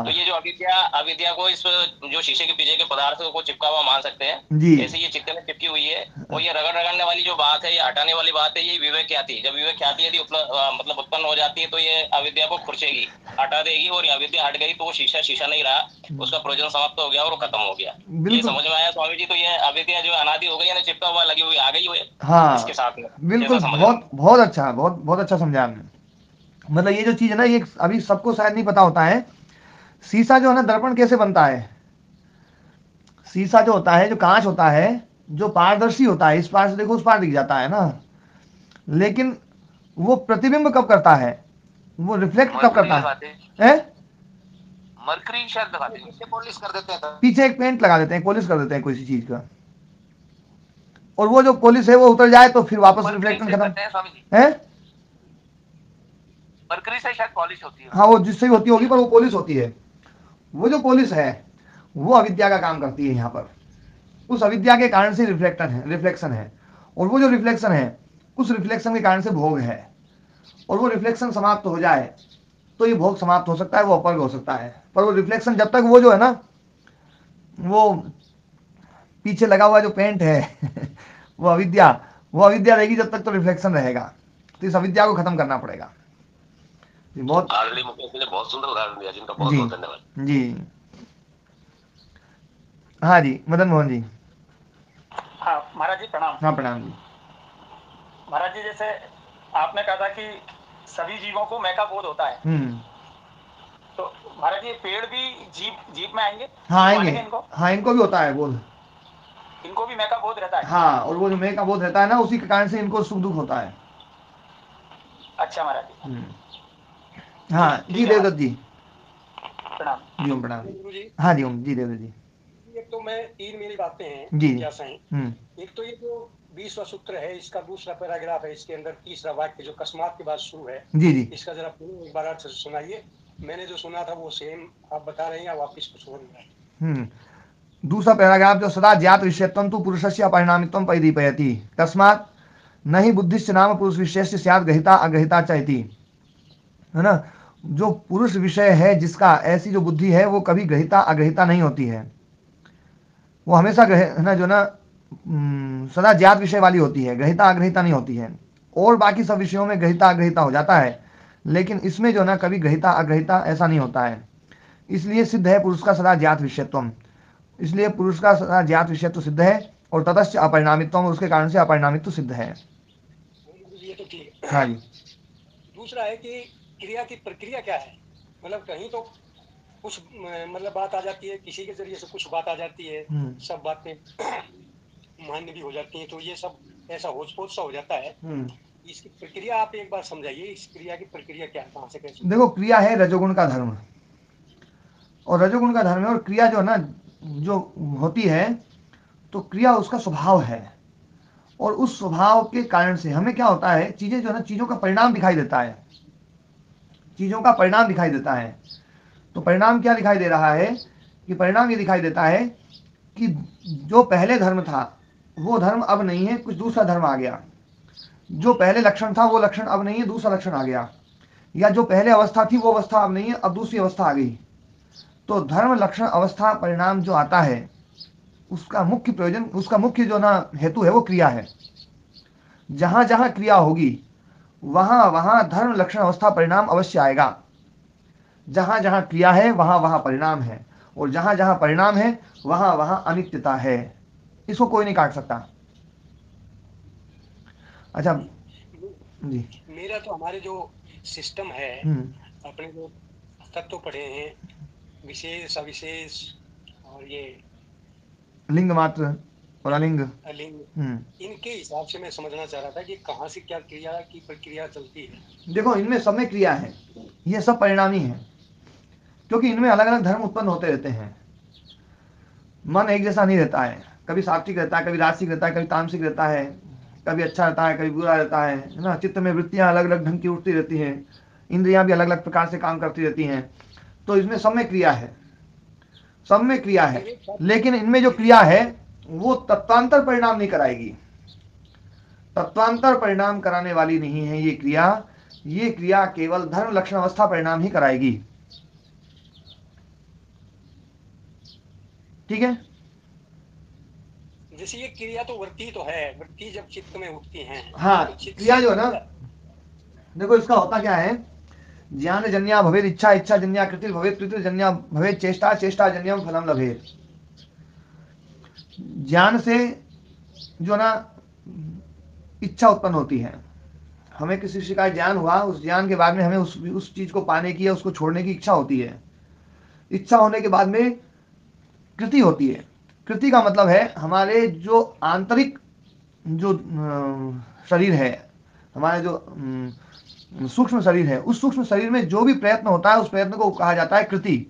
तो ये जो अविद्या को इस जो शीशे के पीछे के पदार्थ को चिपका हुआ मान सकते हैं। जैसे ये चित्त में चिपकी हुई है, और ये रगड़ रगड़ने वाली जो बात है, ये हटाने वाली बात है, ये विवेक ख्याति। जब विवेक ख्याति यदि मतलब उत्पन्न हो जाती है, तो ये अविद्या को खुरचेगी, हटा देगी, और अविद्या हट गई तो वो शीशा नहीं रहा, उसका प्रयोजन समाप्त हो गया और वो खत्म हो गया। ये समझ में आया स्वामी जी? तो ये अविद्या जो अनादि हो गई है ना, चिपका हुआ लगी हुई आ गई हुई है। हाँ इसके साथ में बिल्कुल, बहुत अच्छा, बहुत अच्छा समझा आपने। मतलब ये जो चीज है ना, ये अभी सबको शायद नहीं पता होता है। शीशा जो है ना, दर्पण कैसे बनता है? शीशा जो होता है, जो कांच होता है, जो पारदर्शी होता है, इस पार से देखो उस पार दिख जाता है ना, लेकिन वो प्रतिबिंब कब करता है, वो रिफ्लेक्ट कब करता है? मरकरी शायद लगाते हैं, पीछे पॉलिश कर देते हैं, पीछे एक पेंट लगा देते हैं, पॉलिश कर देते हैं किसी चीज का, और वो जो पॉलिश है वो उतर जाए तो फिर वापस रिफ्लेक्शन खत्म है। मरकरी से शायद पॉलिश होती है। हाँ वो जिससे भी होती होगी, पर वो पॉलिश होती है। वो जो पॉलिश है वो अविद्या का काम करती है यहाँ पर। उस अविद्या के कारण से रिफ्लेक्शन है, और वो जो रिफ्लेक्शन है, उस रिफ्लेक्शन के कारण से भोग है। और वो रिफ्लेक्शन समाप्त हो जाए तो ये भोग समाप्त हो सकता है, वो अपवर्ग हो सकता है। पर वो रिफ्लेक्शन जब तक वो जो है ना, वो पीछे लगा हुआ जो पेंट है वो अविद्या रहेगी जब तक, तो रिफ्लेक्शन रहेगा। तो इस अविद्या को खत्म करना पड़ेगा। बहुत बहुत सुंदर उदाहरण दिया, जिनका बहुत बहुत धन्यवाद जी। हाँ जी मदन मोहन जी। हाँ महाराज जी प्रणाम। हाँ प्रणाम जी। महाराज जी जैसे आपने कहा था कि सभी जीवों को मैं का बोध होता है, तो महाराज जी पेड़ भी जीव में आएंगे? हाँ आएंगे इनको। हाँ इनको भी होता है बोध। इनको भी मैं का बोध रहता है। हाँ, और वो जो मैं का बोध रहता है ना, उसी के कारण से इनको सुख दुख होता है। अच्छा महाराज जी। हाँ जी देवदत्त जी, प्रणाम जी ओम प्रणाम। गुरु जी, हाँ जी ओम जी देवदत्त जी। एक तो मैं तीन मेरी बातें हैं जी। जिज्ञासाएं। एक तो ये जो 20वां सूत्र है, इसका दूसरा पैराग्राफ है, इसके अंदर तीसरा वाक्य जो अकस्मात के बाद शुरू है, जी जी, इसका जरा एक बार अर्थ सुनाइए। मैंने जो सुना था वो सेम आप बता रहे हैं या वापिस कुछ हो रहा है? दूसरा पैराग्राफ जो सदा ज्ञात विषयत्वं तु पुरुषस्य अपरिणामित्वं परिदीपयति तस्मात् न हि बुद्धिश्च नाम पुरुष विषयस्य स्यात् गहिता अगहिता च इति, है ना। जो पुरुष विषय है जिसका, ऐसी जो बुद्धि है वो कभी गहिता अगहिता नहीं होती है, वो हमेशा है ना जो ना सदा ज्ञात विषय वाली होती है, गहिता अग्रहिता नहीं होती है। और बाकी सब विषयों में गहिता अग्रहिता हो जाता है, लेकिन इसमें जो ना कभी गहिता अग्रहिता ऐसा नहीं होता है। इसलिए सिद्ध है पुरुष का सदा ज्ञात विषयत्व, इसलिए पुरुष का सदा ज्ञात विषयत्व सिद्ध है, और ततश्च अपरिणामित्व, उसके कारण से अपरिणामित्व सिद्ध है। ये तो ठीक है। हाँ जी। दूसरा है कि क्रिया की प्रक्रिया क्या है, मतलब कहीं तो कुछ मतलब बात आ जाती है, किसी के जरिए से कुछ बात आ जाती है, सब बातें मान्य भी हो जाती हैं, तो ये सब ऐसा होच-पोच सा हो जाता है। इसकी प्रक्रिया आप एक बार समझाइए, इस क्रिया की प्रक्रिया क्या है, कहाँ से कैसे? देखो, क्रिया है रजोगुण का धर्म, और रजोगुण का धर्म है, और क्रिया जो ना जो होती है, तो क्रिया उसका स्वभाव है, और उस स्वभाव के कारण से हमें क्या होता है, चीजें जो है ना, चीजों का परिणाम दिखाई देता है, चीजों का परिणाम दिखाई देता है। तो परिणाम क्या दिखाई दे रहा है कि परिणाम ये दिखाई देता है कि जो पहले धर्म था वो धर्म अब नहीं है, कुछ दूसरा धर्म आ गया। जो पहले लक्षण था वो लक्षण अब नहीं है, दूसरा लक्षण आ गया। या जो पहले अवस्था थी वो अवस्था अब नहीं है, अब दूसरी अवस्था आ गई। तो धर्म लक्षण अवस्था परिणाम जो आता है, उसका मुख्य प्रयोजन, उसका मुख्य जो ना हेतु है वो क्रिया है। जहां जहां क्रिया होगी वहां वहां धर्म लक्षण अवस्था परिणाम अवश्य आएगा। जहां जहां क्रिया है वहां वहां परिणाम है, और जहां जहां परिणाम है वहां वहां अनित्यता है। इसको कोई नहीं काट सकता। अच्छा जी, मेरा तो हमारे जो सिस्टम है, अपने जो तत्व पढ़े हैं, विशेष अविशेष और ये लिंग मात्र और अलिंग, इनके हिसाब से मैं समझना चाह रहा था कि कहाँ से क्या क्रिया की प्रक्रिया चलती है। देखो, इनमें सब में क्रिया है, ये सब परिणामी है, क्योंकि इनमें अलग अलग धर्म उत्पन्न होते रहते हैं। मन एक जैसा नहीं रहता है, कभी सात्विक रहता है, कभी राजसिक रहता है, कभी तामसिक रहता है, कभी अच्छा रहता है, कभी बुरा रहता है ना। चित्त में वृत्तियां अलग अलग ढंग की उठती रहती हैं, इंद्रियां भी अलग अलग प्रकार से काम करती रहती हैं। तो इसमें सब में क्रिया है, सब में क्रिया है, लेकिन इनमें जो क्रिया है वो तत्वांतर परिणाम नहीं कराएगी। तत्वांतर परिणाम कराने वाली नहीं है ये क्रिया। ये क्रिया केवल धर्म लक्षण अवस्था परिणाम ही कराएगी। ठीक है। जैसे ये क्रिया तो वृत्ति तो है, वृत्ति जब चित्त में उठती है, हाँ, तो क्रिया जो है ना, देखो इसका होता क्या है, ज्ञान जन्या भवेद इच्छा, इच्छा जन्या कृति भवेद, कृति जन्या भवेद चेष्टा, चेष्टा जन्यम फलम लभेद। ज्ञान से जो ना इच्छा उत्पन्न होती है, हमें किसी चीज का ज्ञान हुआ, उस ज्ञान के बाद में हमें उस चीज को पाने की या उसको छोड़ने की इच्छा होती है। इच्छा होने के बाद में कृति होती है। कृति का मतलब है हमारे जो आंतरिक जो शरीर है, हमारे जो सूक्ष्म शरीर है, उस सूक्ष्म शरीर में जो भी प्रयत्न होता है उस प्रयत्न को कहा जाता है कृति।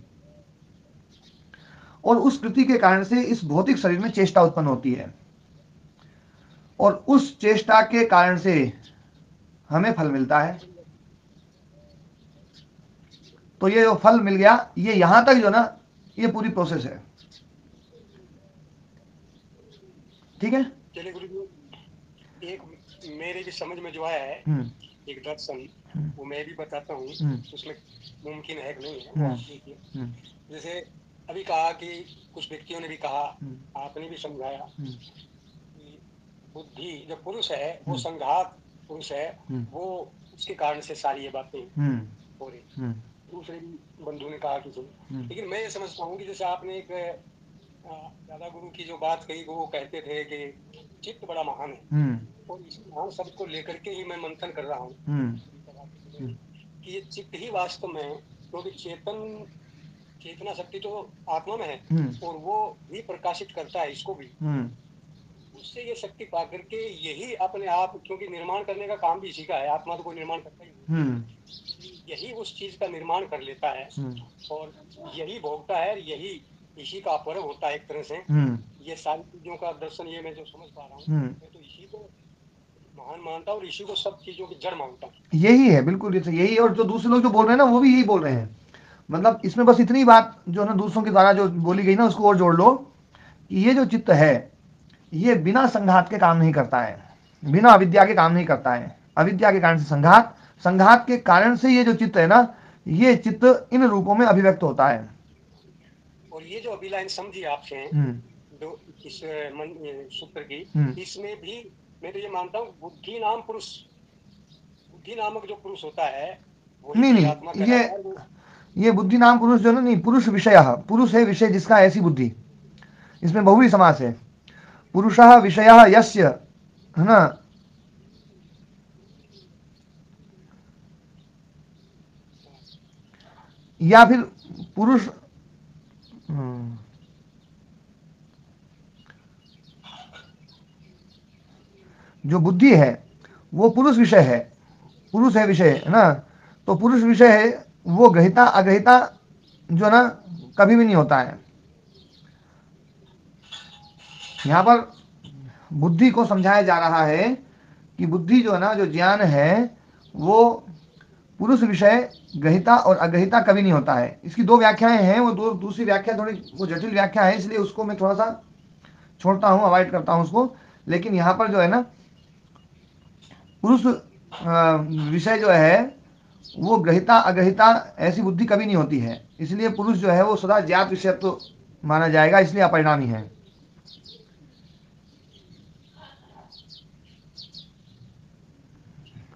और उस कृति के कारण से इस भौतिक शरीर में चेष्टा उत्पन्न होती है, और उस चेष्टा के कारण से हमें फल मिलता है। तो ये जो फल मिल गया, ये यहां तक जो ना ये पूरी प्रोसेस है। ठीक है। चलिए गुरु जी, एक मेरे भी समझ में जो आया है एक दर्शन, वो मैं भी बताता हूँ, उसमें मुमकिन है कि नहीं है। जैसे अभी कहा कि कुछ व्यक्तियों ने भी कहा, आपने भी समझाया कि बुद्धि जो पुरुष है वो संघात पुरुष है, वो उसके कारण से सारी ये बातें हो रही। दूसरे बंधु ने कहा कि लेकिन मैं ये समझता हूँ कि जैसे आपने एक दादा गुरु की जो बात कही, वो कहते थे कि चित्त बड़ा महान है, और इस महान शब्द को लेकर के ही मैं मंथन कर रहा हूँ कि ये चित्त ही वास्तव में, क्योंकि चेतना शक्ति तो आत्मा में है, और वो भी प्रकाशित करता है इसको भी। उससे ये शक्ति पा करके यही अपने आप, क्योंकि निर्माण करने का काम भी इसी का है, आत्मा तो कोई निर्माण करता ही नहीं, यही उस चीज का निर्माण कर लेता है और यही भोगता है, यही इसी का पर्व होता है एक तरह से। ये सारी चीजों का दर्शन, ये मैं जो समझ पा रहा हूँ, मैं तो इसी को महान मानता हूँ और इसी को सब चीजों की जड़ मानता हूँ। यही है, बिल्कुल यही। और जो दूसरे लोग जो बोल रहे हैं ना, वो भी यही बोल रहे हैं। मतलब इसमें बस इतनी बात जो है ना दूसरों के द्वारा जो बोली गई ना, उसको और जोड़ लो कि ये जो चित्त है ये बिना संघात के काम नहीं करता है, बिना अविद्या के काम नहीं करता है। अविद्या के कारण से संघात, संघात के कारण से ये जो चित्त है ना, ये चित्त इन रूपों में अभिव्यक्त होता है। और ये जो अभी लाइन समझी आपसे दो इस सूत्र की, इसमें भी मैं तो ये मानता हूँ बुद्धि नाम पुरुष, बुद्धि नामक जो पुरुष होता है नहीं, ये बुद्धि नाम पुरुष जो है ना, नहीं, पुरुष विषय, पुरुष है विषय जिसका, ऐसी बुद्धि। इसमें बहुवी समास है, पुरुषः विषयः यस्य, है ना, या फिर पुरुष, जो बुद्धि है वो पुरुष विषय है, पुरुष है विषय, है ना। तो पुरुष विषय है, वो ग्रहिता अग्रहिता जो ना कभी भी नहीं होता है। यहाँ पर बुद्धि को समझाया जा रहा है कि बुद्धि जो है ना, जो ज्ञान है, वो पुरुष विषय ग्रहिता और अग्रहिता कभी नहीं होता है। इसकी दो व्याख्याएं हैं, वो दूसरी व्याख्या थोड़ी वो जटिल व्याख्या है, इसलिए उसको मैं थोड़ा सा छोड़ता हूँ, अवॉइड करता हूँ उसको। लेकिन यहाँ पर जो है ना, पुरुष विषय जो है वो ग्रहिता अग्रहिता ऐसी बुद्धि कभी नहीं होती है, इसलिए पुरुष जो है वो सदा ज्ञात विषय तो माना जाएगा, इसलिए अपरिणामी है।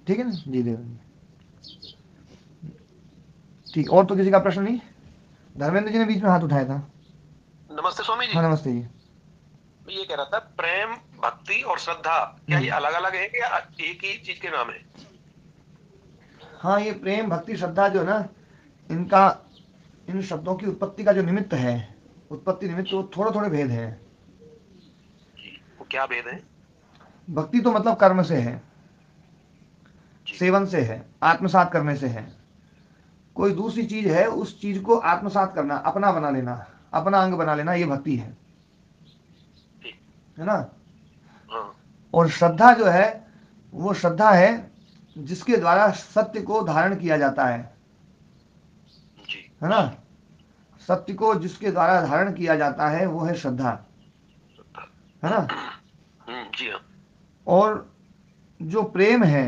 ठीक है ना जी देव, ठीक। और तो किसी का प्रश्न नहीं? धर्मेंद्र जी ने बीच में हाथ उठाया था। नमस्ते स्वामी जी। हाँ नमस्ते जी। मैं ये कह रहा था, प्रेम भक्ति और श्रद्धा क्या ये अलग अलग है या एक ही चीज के नाम है? हाँ, ये प्रेम भक्ति श्रद्धा जो है ना, इनका, इन शब्दों की उत्पत्ति का जो निमित्त है, उत्पत्ति निमित्त, वो थोड़े थोड़े भेद हैं। वो क्या भेद है? भक्ति तो मतलब कर्म से है, सेवन से है, आत्मसात करने से है। कोई दूसरी चीज है, उस चीज को आत्मसात करना, अपना बना लेना, अपना अंग बना लेना, ये भक्ति है ना। और श्रद्धा जो है, वो श्रद्धा है जिसके द्वारा सत्य को धारण किया जाता है ना। सत्य को जिसके द्वारा धारण किया जाता है वो है श्रद्धा, है ना। जी। और जो प्रेम है,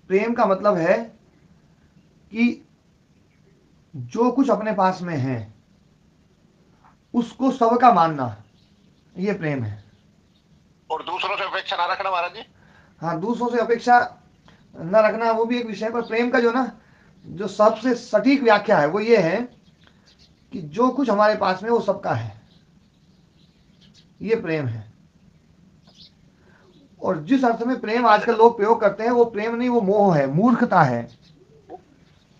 प्रेम का मतलब है कि जो कुछ अपने पास में है उसको सबका मानना, ये प्रेम है। और दूसरों से अपेक्षा ना रखना महाराज जी। हाँ, दूसरों से अपेक्षा न रखना वो भी एक विषय है, पर प्रेम का जो ना, जो सबसे सटीक व्याख्या है वो ये है कि जो कुछ हमारे पास में वो सबका है, ये प्रेम है। और जिस अर्थ में प्रेम आजकल लोग प्रयोग करते हैं, वो प्रेम नहीं, वो मोह है, मूर्खता है।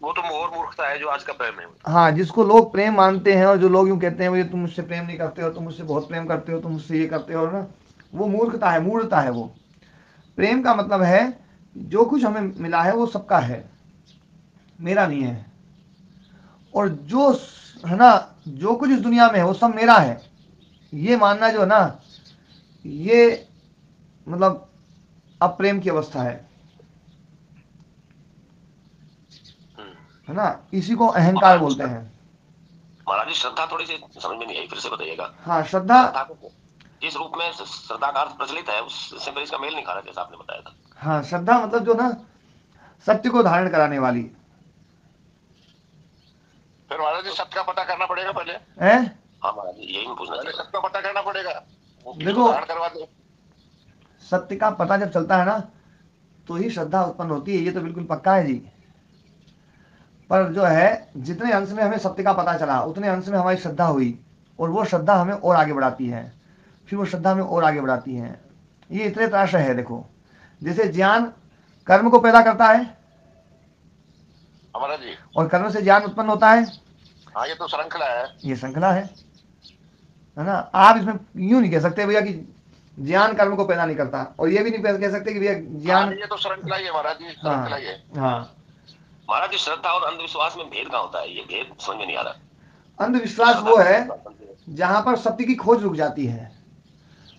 वो तो मोह और मूर्खता है जो आज का प्रेम है। हाँ, जिसको लोग प्रेम मानते हैं, और जो लोग यूं कहते हैं ये तुम मुझसे प्रेम नहीं करते हो, तुम मुझसे बहुत प्रेम करते हो, तुम मुझसे ये करते हो ना, वो मूर्खता है, मूढ़ता है। वो प्रेम का मतलब है जो कुछ हमें मिला है वो सबका है, मेरा नहीं है। और जो है ना, जो कुछ इस दुनिया में है वो सब मेरा है, ये मानना जो है ना, ये मतलब अप्रेम की अवस्था है ना। इसी को अहंकार बोलते हैं। महाराज जी, श्रद्धा थोड़ी सी समझ में नहीं आई, फिर से बताइएगा। हाँ, श्रद्धा जिस रूप में श्रद्धा का अर्थ प्रचलित है उससे मेरे इसका मेल नहीं खा रहा, जैसा आपने बताया था। हाँ, श्रद्धा मतलब जो ना, सत्य को धारण कराने वाली। फिर महाराज जी सत्य का पता करना पड़ेगा पहले। हाँ महाराज जी, यही मैं पूछना चाहता हूं। सत्य का पता करना पड़ेगा, देखो धारण करवा दो। सत्य का पता जब चलता है ना, तो ही श्रद्धा उत्पन्न होती है, ये तो बिल्कुल पक्का है जी। पर जो है, जितने अंश में हमें सत्य का पता चला, उतने अंश में हमारी श्रद्धा हुई, और वो श्रद्धा हमें और आगे बढ़ाती है, फिर वो श्रद्धा हमें और आगे बढ़ाती है। ये इतने तराशय है। देखो, जैसे ज्ञान कर्म को पैदा करता है हमारा जी, और कर्म से ज्ञान उत्पन्न होता है। हाँ, ये तो श्रृंखला है, ये श्रृंखला है। है ना। आप इसमें यूं नहीं कह सकते भैया कि ज्ञान कर्म को पैदा नहीं करता, और ये भी नहीं कह सकते कि भैया ज्ञान, ये तो श्रृंखला ही है महाराज जी, श्रृंखला ही है। हाँ महाराज जी, श्रद्धा और अंधविश्वास में भेद कहाँ होता है? ये भेद समझ में नहीं आ रहा। अंधविश्वास वो है जहां पर सत्य की खोज रुक जाती है।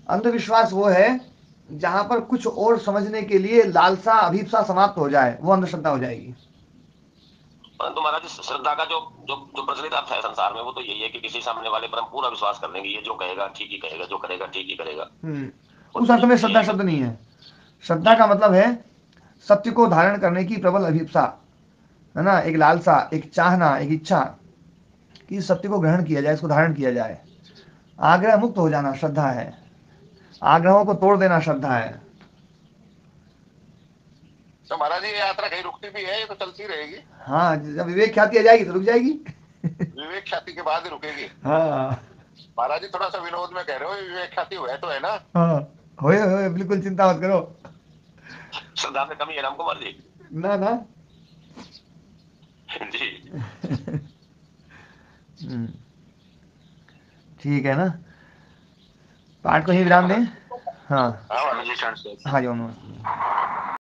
अंधविश्वास वो है जहां पर कुछ और समझने के लिए लालसा अभीपसा समाप्त हो जाए, वो अंधश्रद्धा हो जाएगी। परंतु महाराज जी, श्रद्धा का जो जो जो प्रचलित अर्थ है संसार में, वो तो यही है कि किसी सामने वाले पर हम पूरा विश्वास कर लेंगे, ये जो कहेगा ठीक ही कहेगा, जो करेगा ठीक ही करेगा। उस अर्थ में श्रद्धा शब्द नहीं है। श्रद्धा का मतलब है सत्य को धारण करने की प्रबल अभिप्सा, है ना, एक लालसा, एक चाहना, एक इच्छा कि सत्य को ग्रहण किया जाए, इसको धारण किया जाए। आग्रह मुक्त हो जाना श्रद्धा है, आग्रहों को तोड़ देना श्रद्धा है। तो महाराज जी, ये यात्रा कहीं रुकती भी है, ये तो चलती रहेगी। हाँ, जब विवेक ख्याति आ जाएगी तो रुक जाएगी। विवेक ख्याति के बाद ही रुकेगी। हाँ महाराज जी, थोड़ा सा विनोद में कह रहे हो, विवेक ख्याति हुआ तो है ना। हाँ, होए बिल्कुल चिंता मत करो। श्रद्धा में कमी है राम कुमार जी? ना ना जी ठीक है ना, पाठ को ही विराम दें। हाँ हाँ जी, हाँ जी।